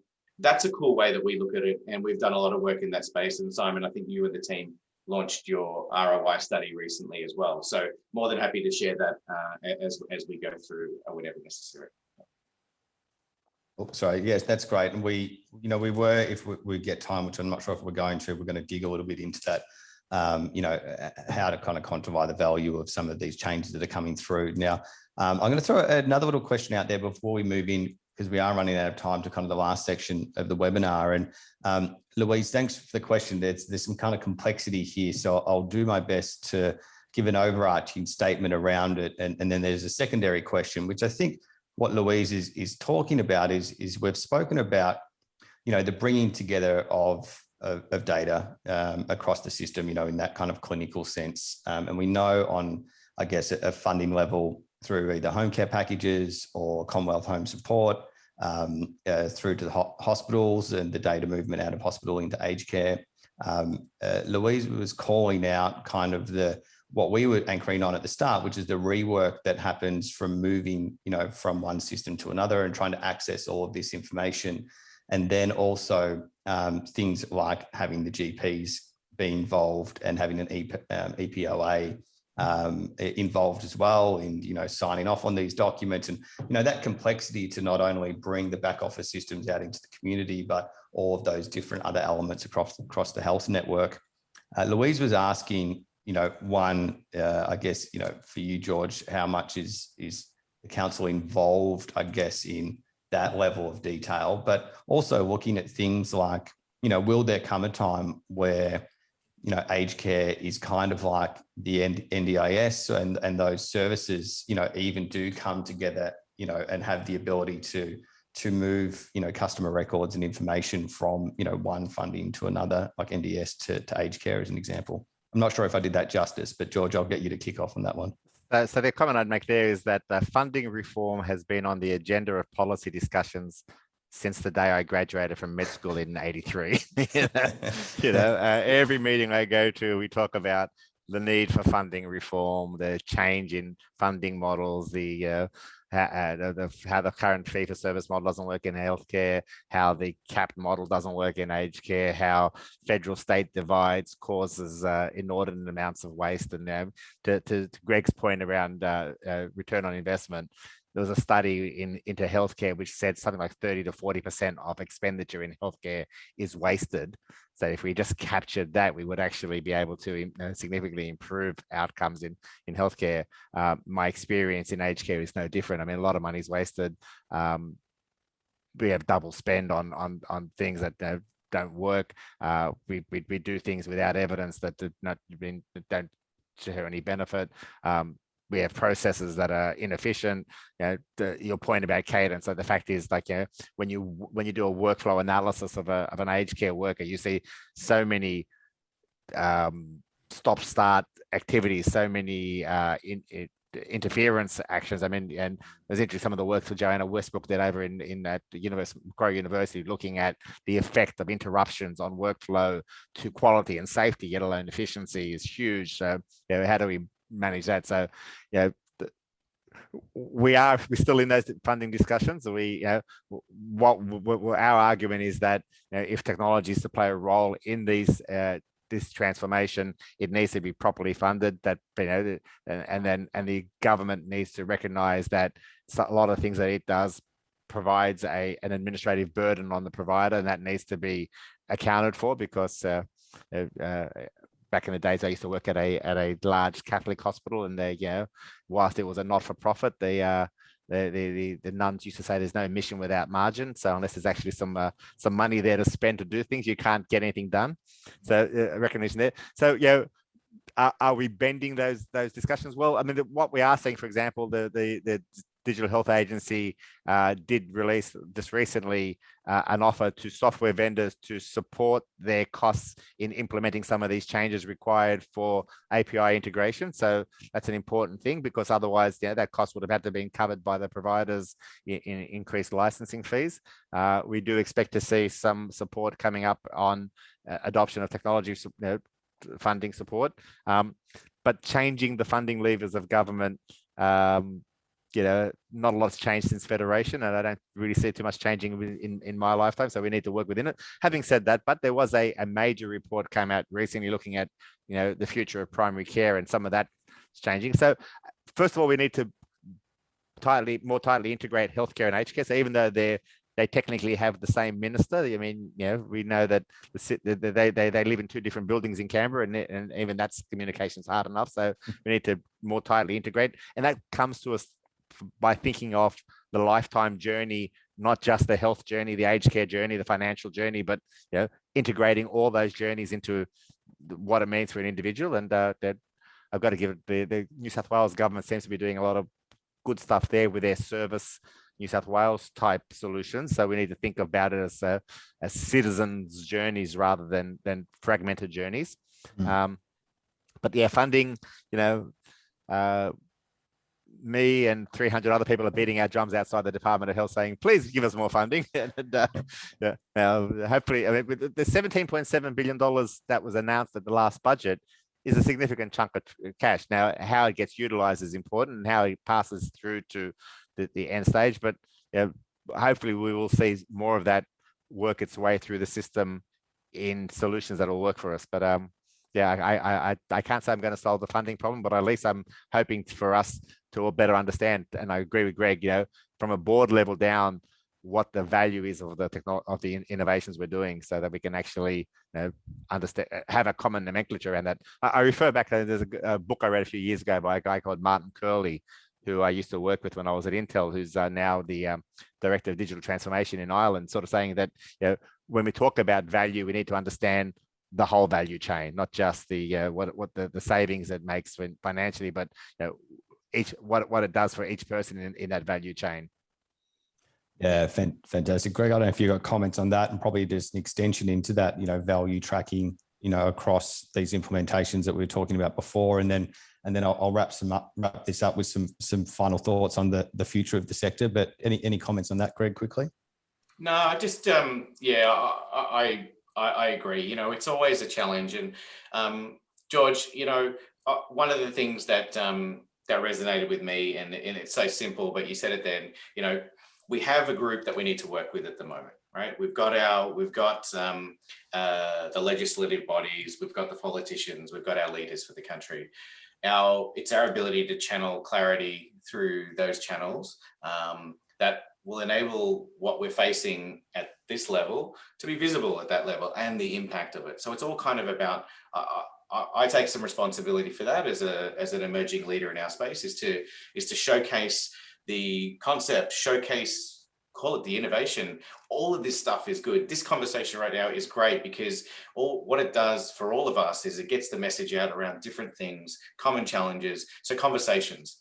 that's a cool way that we look at it. And we've done a lot of work in that space. And Simon, I think you and the team launched your ROI study recently as well. So more than happy to share that as we go through whenever necessary. Oh, sorry. Yes, that's great. And we were, if we get time, which I'm not sure if we're going to dig a little bit into that, how to kind of quantify the value of some of these changes that are coming through. Now, I'm going to throw another little question out there before we move in, because we are running out of time to kind of the last section of the webinar. And Louise, thanks for the question. There's some kind of complexity here. So I'll do my best to give an overarching statement around it. And then there's a secondary question, which I think what Louise is talking about is we've spoken about, the bringing together of data across the system, in that kind of clinical sense. And we know on, I guess, a funding level through either home care packages or Commonwealth Home Support, through to the hospitals and the data movement out of hospital into aged care. Louise was calling out kind of what we were anchoring on at the start, which is the rework that happens from moving, from one system to another and trying to access all of this information. And then also things like having the GPs be involved and having an EPOA involved as well in, signing off on these documents and, that complexity to not only bring the back office systems out into the community, but all of those different other elements across the health network. Louise was asking, one, I guess, for you, George, how much is the council involved, I guess, in that level of detail, but also looking at things like, will there come a time where, aged care is kind of like the NDIS and those services, even do come together, and have the ability to move, customer records and information from, one funding to another, like NDS to aged care as an example. I'm not sure if I did that justice, but George, I'll get you to kick off on that one. So the comment I'd make there is that funding reform has been on the agenda of policy discussions since the day I graduated from med school in '83. Every meeting I go to, we talk about the need for funding reform, the change in funding models, how the current fee-for-service model doesn't work in healthcare, how the capped model doesn't work in aged care, how federal-state divides causes inordinate amounts of waste. And to Greg's point around return on investment, there was a study into healthcare which said something like 30 to 40% of expenditure in healthcare is wasted. So if we just captured that, we would actually be able to significantly improve outcomes in healthcare. My experience in aged care is no different. I mean, a lot of money is wasted. We have double spend on things that don't work. We do things without evidence that don't show any benefit. We have processes that are inefficient. Your point about cadence. So the fact is, when you do a workflow analysis of an aged care worker, you see so many stop-start activities, so many interference actions. I mean, and there's interesting some of the work that Joanna Westbrook did over in at the Macquarie University, looking at the effect of interruptions on workflow to quality and safety, let alone efficiency, is huge. So, how do we manage that? So, we're still in those funding discussions. What our argument is that if technology is to play a role in this transformation, it needs to be properly funded. That and the government needs to recognise that a lot of things that it does provides an administrative burden on the provider, and that needs to be accounted for, because back in the days, I used to work at a large Catholic hospital, and whilst it was a not-for-profit, the nuns used to say there's no mission without margin. So unless there's actually some money there to spend to do things, you can't get anything done. So recognition there. So are we bending those discussions? Well, I mean, what we are seeing, for example, the Digital Health Agency did release just recently an offer to software vendors to support their costs in implementing some of these changes required for API integration. So that's an important thing, because otherwise, that cost would have had to be covered by the providers in increased licensing fees. We do expect to see some support coming up on adoption of technology funding support, but changing the funding levers of government. Not a lot's changed since Federation, and I don't really see too much changing in my lifetime. So we need to work within it. Having said that, but there was a major report came out recently looking at the future of primary care, and some of that's changing. So first of all, we need to more tightly integrate healthcare and aged care. So even though they technically have the same minister, I mean, we know that they live in two different buildings in Canberra, and even that's communication's hard enough. So we need to more tightly integrate, and that comes to us by thinking of the lifetime journey, not just the health journey, the aged care journey, the financial journey, but integrating all those journeys into what it means for an individual. And that I've got to give it, the New South Wales government seems to be doing a lot of good stuff there with their service New South Wales type solutions. So we need to think about it as citizens' journeys rather than fragmented journeys. But funding, me and 300 other people are beating our drums outside the Department of Health saying, please give us more funding. Now, hopefully, I mean, the $17.7 billion that was announced at the last budget is a significant chunk of cash. Now, how it gets utilized is important, and how it passes through to the end stage. But hopefully we will see more of that work its way through the system in solutions that will work for us. But I can't say I'm going to solve the funding problem, but at least I'm hoping for us to all better understand. And I agree with Greg, from a board level down, what the value is of the innovations we're doing, so that we can actually understand, have a common nomenclature around that. I refer back to, there's a book I read a few years ago by a guy called Martin Curley, who I used to work with when I was at Intel, who's now the Director of Digital Transformation in Ireland, sort of saying that when we talk about value, we need to understand the whole value chain, not just the what the savings it makes financially, but what it does for each person in that value chain. Yeah, fantastic. Greg, I don't know if you got comments on that, and probably just an extension into that, value tracking, across these implementations that we were talking about before, and then I'll wrap this up with some final thoughts on the future of the sector. But any comments on that, Greg, quickly? No, I just I agree. It's always a challenge, and George, one of the things that that resonated with me, and it's so simple, but you said it then. We have a group that we need to work with at the moment, right? We've got the legislative bodies, we've got the politicians, we've got our leaders for the country. It's our ability to channel clarity through those channels that will enable what we're facing at this level to be visible at that level, and the impact of it. So it's all kind of about, I take some responsibility for that as an emerging leader in our space, is to showcase the concept, call it the innovation. All of this stuff is good. This conversation right now is great, because what it does for all of us is it gets the message out around different things, common challenges. So conversations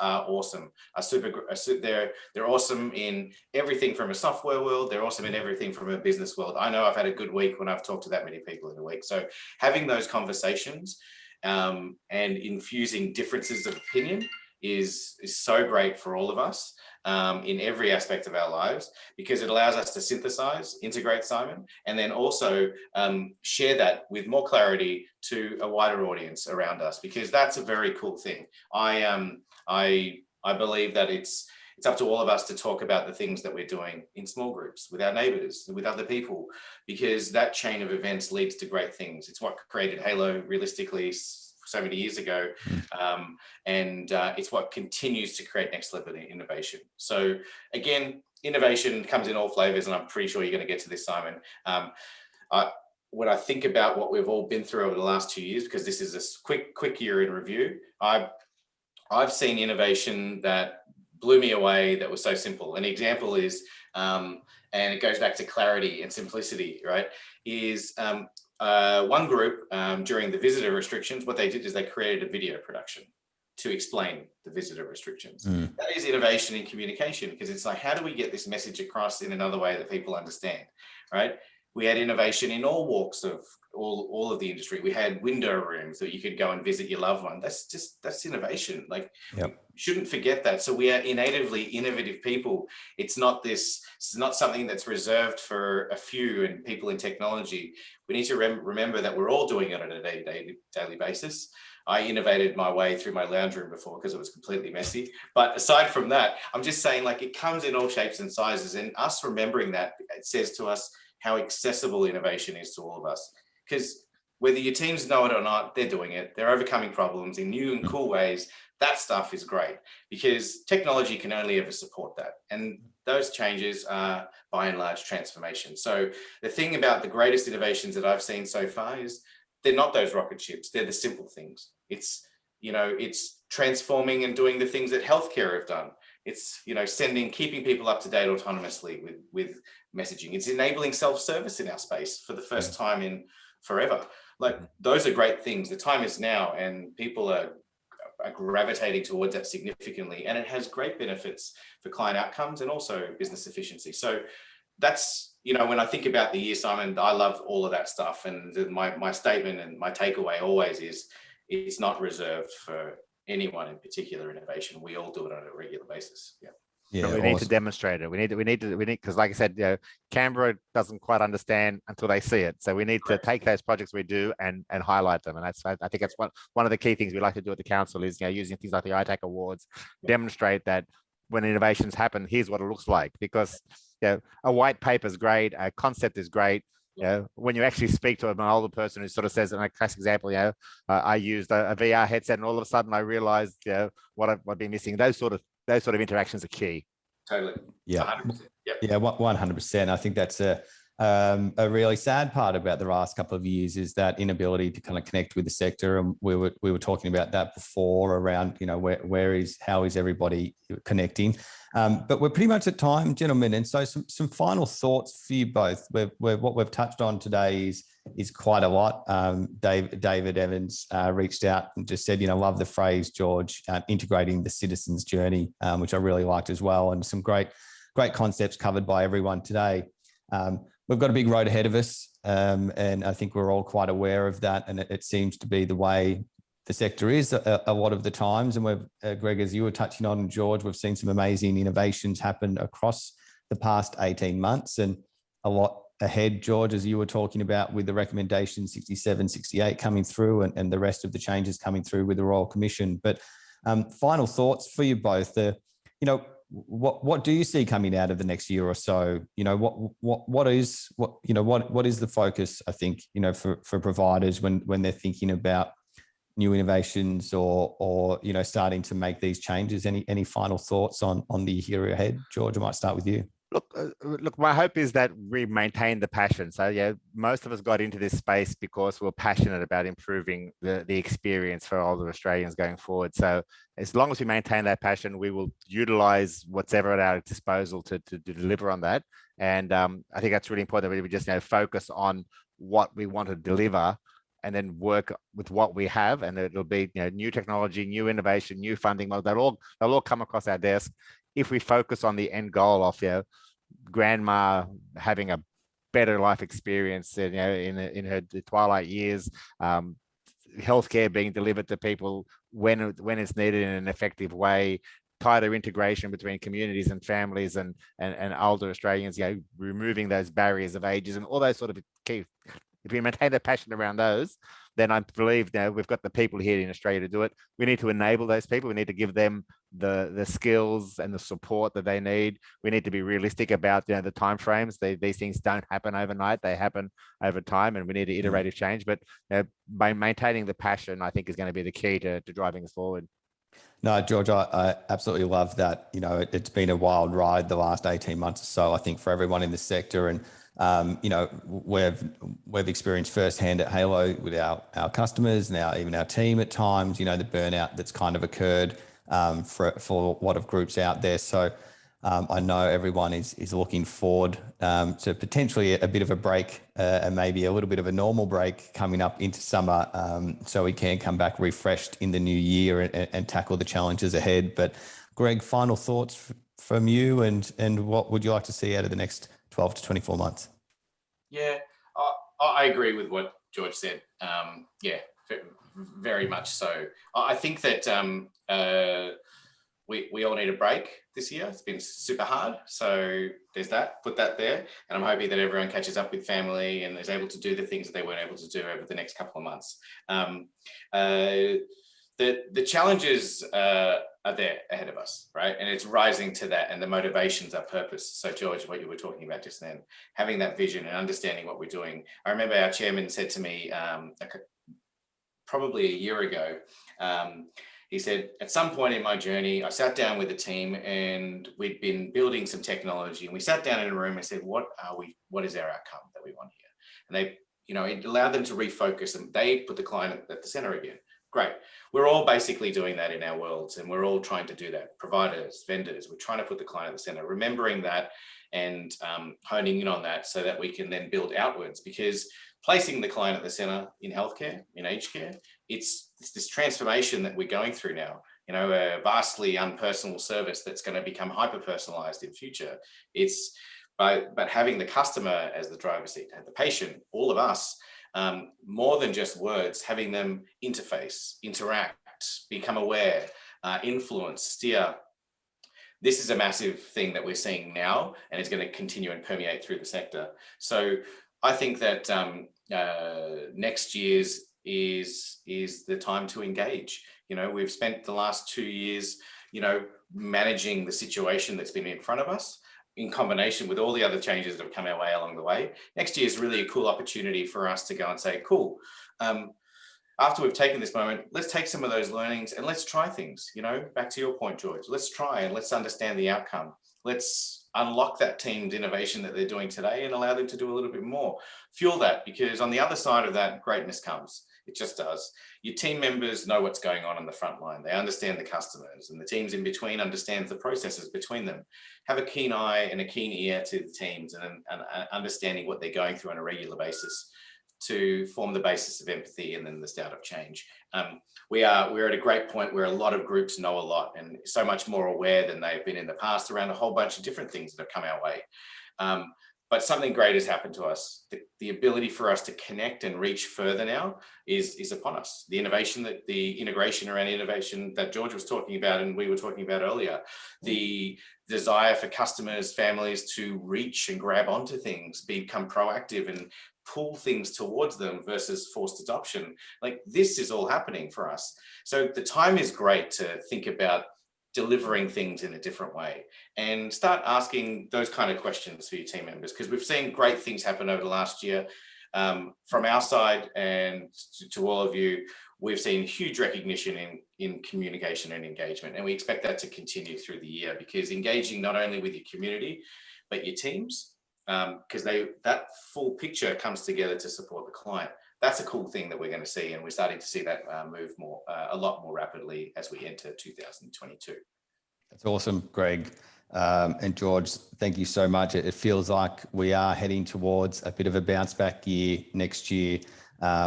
are awesome. They're awesome in everything from a software world. They're awesome in everything from a business world. I know I've had a good week when I've talked to that many people in a week. So having those conversations and infusing differences of opinion is so great for all of us in every aspect of our lives, because it allows us to synthesize, integrate, Simon, and then also share that with more clarity to a wider audience around us, because that's a very cool thing. I believe that it's up to all of us to talk about the things that we're doing in small groups with our neighbors, with other people, because that chain of events leads to great things. It's what created Hayylo realistically so many years ago. And it's what continues to create next level innovation. So again, innovation comes in all flavors, and I'm pretty sure you're going to get to this, Simon. When I think about what we've all been through over the last 2 years, because this is a quick year in review, I've seen innovation that blew me away, that was so simple. An example is, and it goes back to clarity and simplicity, right? Is one group during the visitor restrictions, what they did is they created a video production to explain the visitor restrictions. That is innovation in communication, because it's like, how do we get this message across in another way that people understand, right? We had innovation in all walks of all of the industry. We had window rooms that you could go and visit your loved one. That's innovation. Like, you shouldn't forget that. So we are natively innovative people. It's not something that's reserved for a few and people in technology. We need to remember that we're all doing it on a daily basis. I innovated my way through my lounge room before because it was completely messy. But aside from that, I'm just saying, like, it comes in all shapes and sizes, and us remembering that, it says to us how accessible innovation is to all of us. Because whether your teams know it or not, they're doing it. They're overcoming problems in new and cool ways. That stuff is great, because technology can only ever support that. And those changes are by and large transformation. So the thing about the greatest innovations that I've seen so far is they're not those rocket ships. They're the simple things. It's transforming and doing the things that healthcare have done. It's, keeping people up to date autonomously with messaging. It's enabling self-service in our space for the first time in forever. Like, those are great things. The time is now, and people are gravitating towards that significantly, and it has great benefits for client outcomes and also business efficiency. So that's, when I think about the year, Simon, I love all of that stuff. And my statement and my takeaway always is, it's not reserved for anyone in particular innovation. We all do it on a regular basis. But we need to demonstrate it. We need because, like I said, Canberra doesn't quite understand until they see it. So we need to take those projects we do and highlight them. And I think that's one of the key things we like to do at the council is, using things like the ACIITC awards, demonstrate that when innovations happen, here's what it looks like. Because a white paper is great, a concept is great. When you actually speak to an older person who sort of says, in a classic example, I used a VR headset and all of a sudden I realized what I've been missing. Those sort of interactions are key. Totally. Yeah. 100%. Yep. Yeah, 100%. I think that's a really sad part about the last couple of years, is that inability to kind of connect with the sector. And we were talking about that before around, how is everybody connecting? But we're pretty much at time, gentlemen. And so some final thoughts for you both. What we've touched on today is quite a lot. David Evans reached out and just said, love the phrase, George, integrating the citizen's journey, which I really liked as well. And some great concepts covered by everyone today. We've got a big road ahead of us, and I think we're all quite aware of that. And it seems to be the way the sector is a lot of the times. And we've, Greg, as you were touching on, George, we've seen some amazing innovations happen across the past 18 months, and a lot ahead, George, as you were talking about, with the recommendation 67, 68 coming through, and the rest of the changes coming through with the Royal Commission. But final thoughts for you both. What do you see coming out of the next year or so? What is the focus, I think, for providers when they're thinking about new innovations or starting to make these changes? Any final thoughts on the year ahead? George, I might start with you. Look, my hope is that we maintain the passion. So most of us got into this space because we're passionate about improving the experience for older Australians going forward. So as long as we maintain that passion, we will utilize what's ever at our disposal to deliver on that. And I think that's really important that we just focus on what we want to deliver, and then work with what we have. And it'll be new technology, new innovation, new funding models. They'll all come across our desk if we focus on the end goal of grandma having a better life experience in her twilight years, healthcare being delivered to people when it's needed in an effective way, tighter integration between communities and families and older Australians, removing those barriers of ages and all those sort of key. If we maintain the passion around those, then I believe now we've got the people here in Australia to do it. We need to enable those people. We need to give them the skills and the support that they need. We need to be realistic about the timeframes. These things don't happen overnight. They happen over time, and we need iterative change. But by maintaining the passion, I think is going to be the key to driving us forward. No, George, I absolutely love that. It's been a wild ride the last 18 months or so, I think, for everyone in the sector. And we've experienced firsthand at Hayylo with our customers, now even our team at times, the burnout that's kind of occurred for a lot of groups out there. So I know everyone is looking forward to potentially a bit of a break and maybe a little bit of a normal break coming up into summer, so we can come back refreshed in the new year and tackle the challenges ahead. But Greg, final thoughts from you, and what would you like to see out of the next 12 to 24 months? Yeah, I agree with what George said. Very much so. I think that we all need a break this year. It's been super hard. So there's that, put that there. And I'm hoping that everyone catches up with family and is able to do the things that they weren't able to do over the next couple of months. The challenges are there ahead of us, right? And it's rising to that, and the motivations are purpose. So George, what you were talking about just then, having that vision and understanding what we're doing. I remember our chairman said to me probably a year ago, he said, at some point in my journey, I sat down with the team and we'd been building some technology, and we sat down in a room and said, what is our outcome that we want here? And they, it allowed them to refocus, and they put the client at the center again. Great. We're all basically doing that in our worlds, and we're all trying to do that. Providers, vendors, we're trying to put the client at the center, remembering that and honing in on that so that we can then build outwards, because placing the client at the center in healthcare, in aged care, it's this transformation that we're going through now, a vastly unpersonal service that's going to become hyper-personalized in future. It's but having the customer as the driver's seat, the patient, all of us, more than just words, having them interface, interact, become aware, influence, steer. This is a massive thing that we're seeing now, and it's going to continue and permeate through the sector. So I think that next year's is the time to engage. We've spent the last 2 years, managing the situation that's been in front of us, in combination with all the other changes that have come our way along the way. Next year is really a cool opportunity for us to go and say, cool, after we've taken this moment, let's take some of those learnings and let's try things, back to your point, George. Let's try and let's understand the outcome. Let's unlock that team's innovation that they're doing today and allow them to do a little bit more. Fuel that, because on the other side of that, greatness comes. It just does. Your team members know what's going on the front line. They understand the customers, and the teams in between understand the processes between them. Have a keen eye and a keen ear to the teams, and understanding what they're going through on a regular basis to form the basis of empathy and then the start of change. We're at a great point where a lot of groups know a lot and so much more aware than they've been in the past around a whole bunch of different things that have come our way. But something great has happened to us. The ability for us to connect and reach further now is upon us. The integration around innovation that George was talking about and we were talking about earlier, the desire for customers, families to reach and grab onto things, become proactive and pull things towards them versus forced adoption. Like, this is all happening for us. So the time is great to think about delivering things in a different way and start asking those kind of questions for your team members, because we've seen great things happen over the last year. From our side and to all of you, we've seen huge recognition in communication and engagement, and we expect that to continue through the year, because engaging not only with your community but your teams, because that full picture comes together to support the client. That's a cool thing that we're going to see, and we're starting to see that move a lot more rapidly as we enter 2022. That's awesome, Greg. And George, thank you so much. It feels like we are heading towards a bit of a bounce back year next year,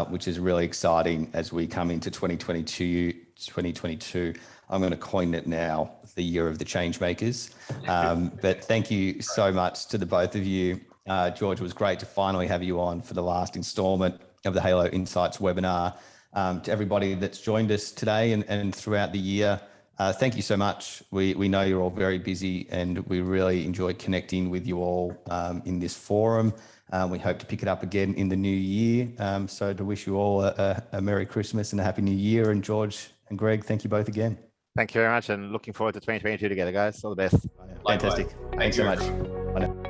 which is really exciting as we come into 2022. I'm going to coin it now, the year of the change makers. But thank you so much to the both of you. George, it was great to finally have you on for the last installment of the Hayylo Insights webinar. To everybody that's joined us today and throughout the year, thank you so much. We know you're all very busy, and we really enjoyed connecting with you all in this forum. We hope to pick it up again in the new year. So to wish you all a Merry Christmas and a Happy New Year. And George and Greg, thank you both again. Thank you very much, and looking forward to 2022 together, guys. All the best. Fantastic. Likewise. Thanks so you, much. everyone. Bye now.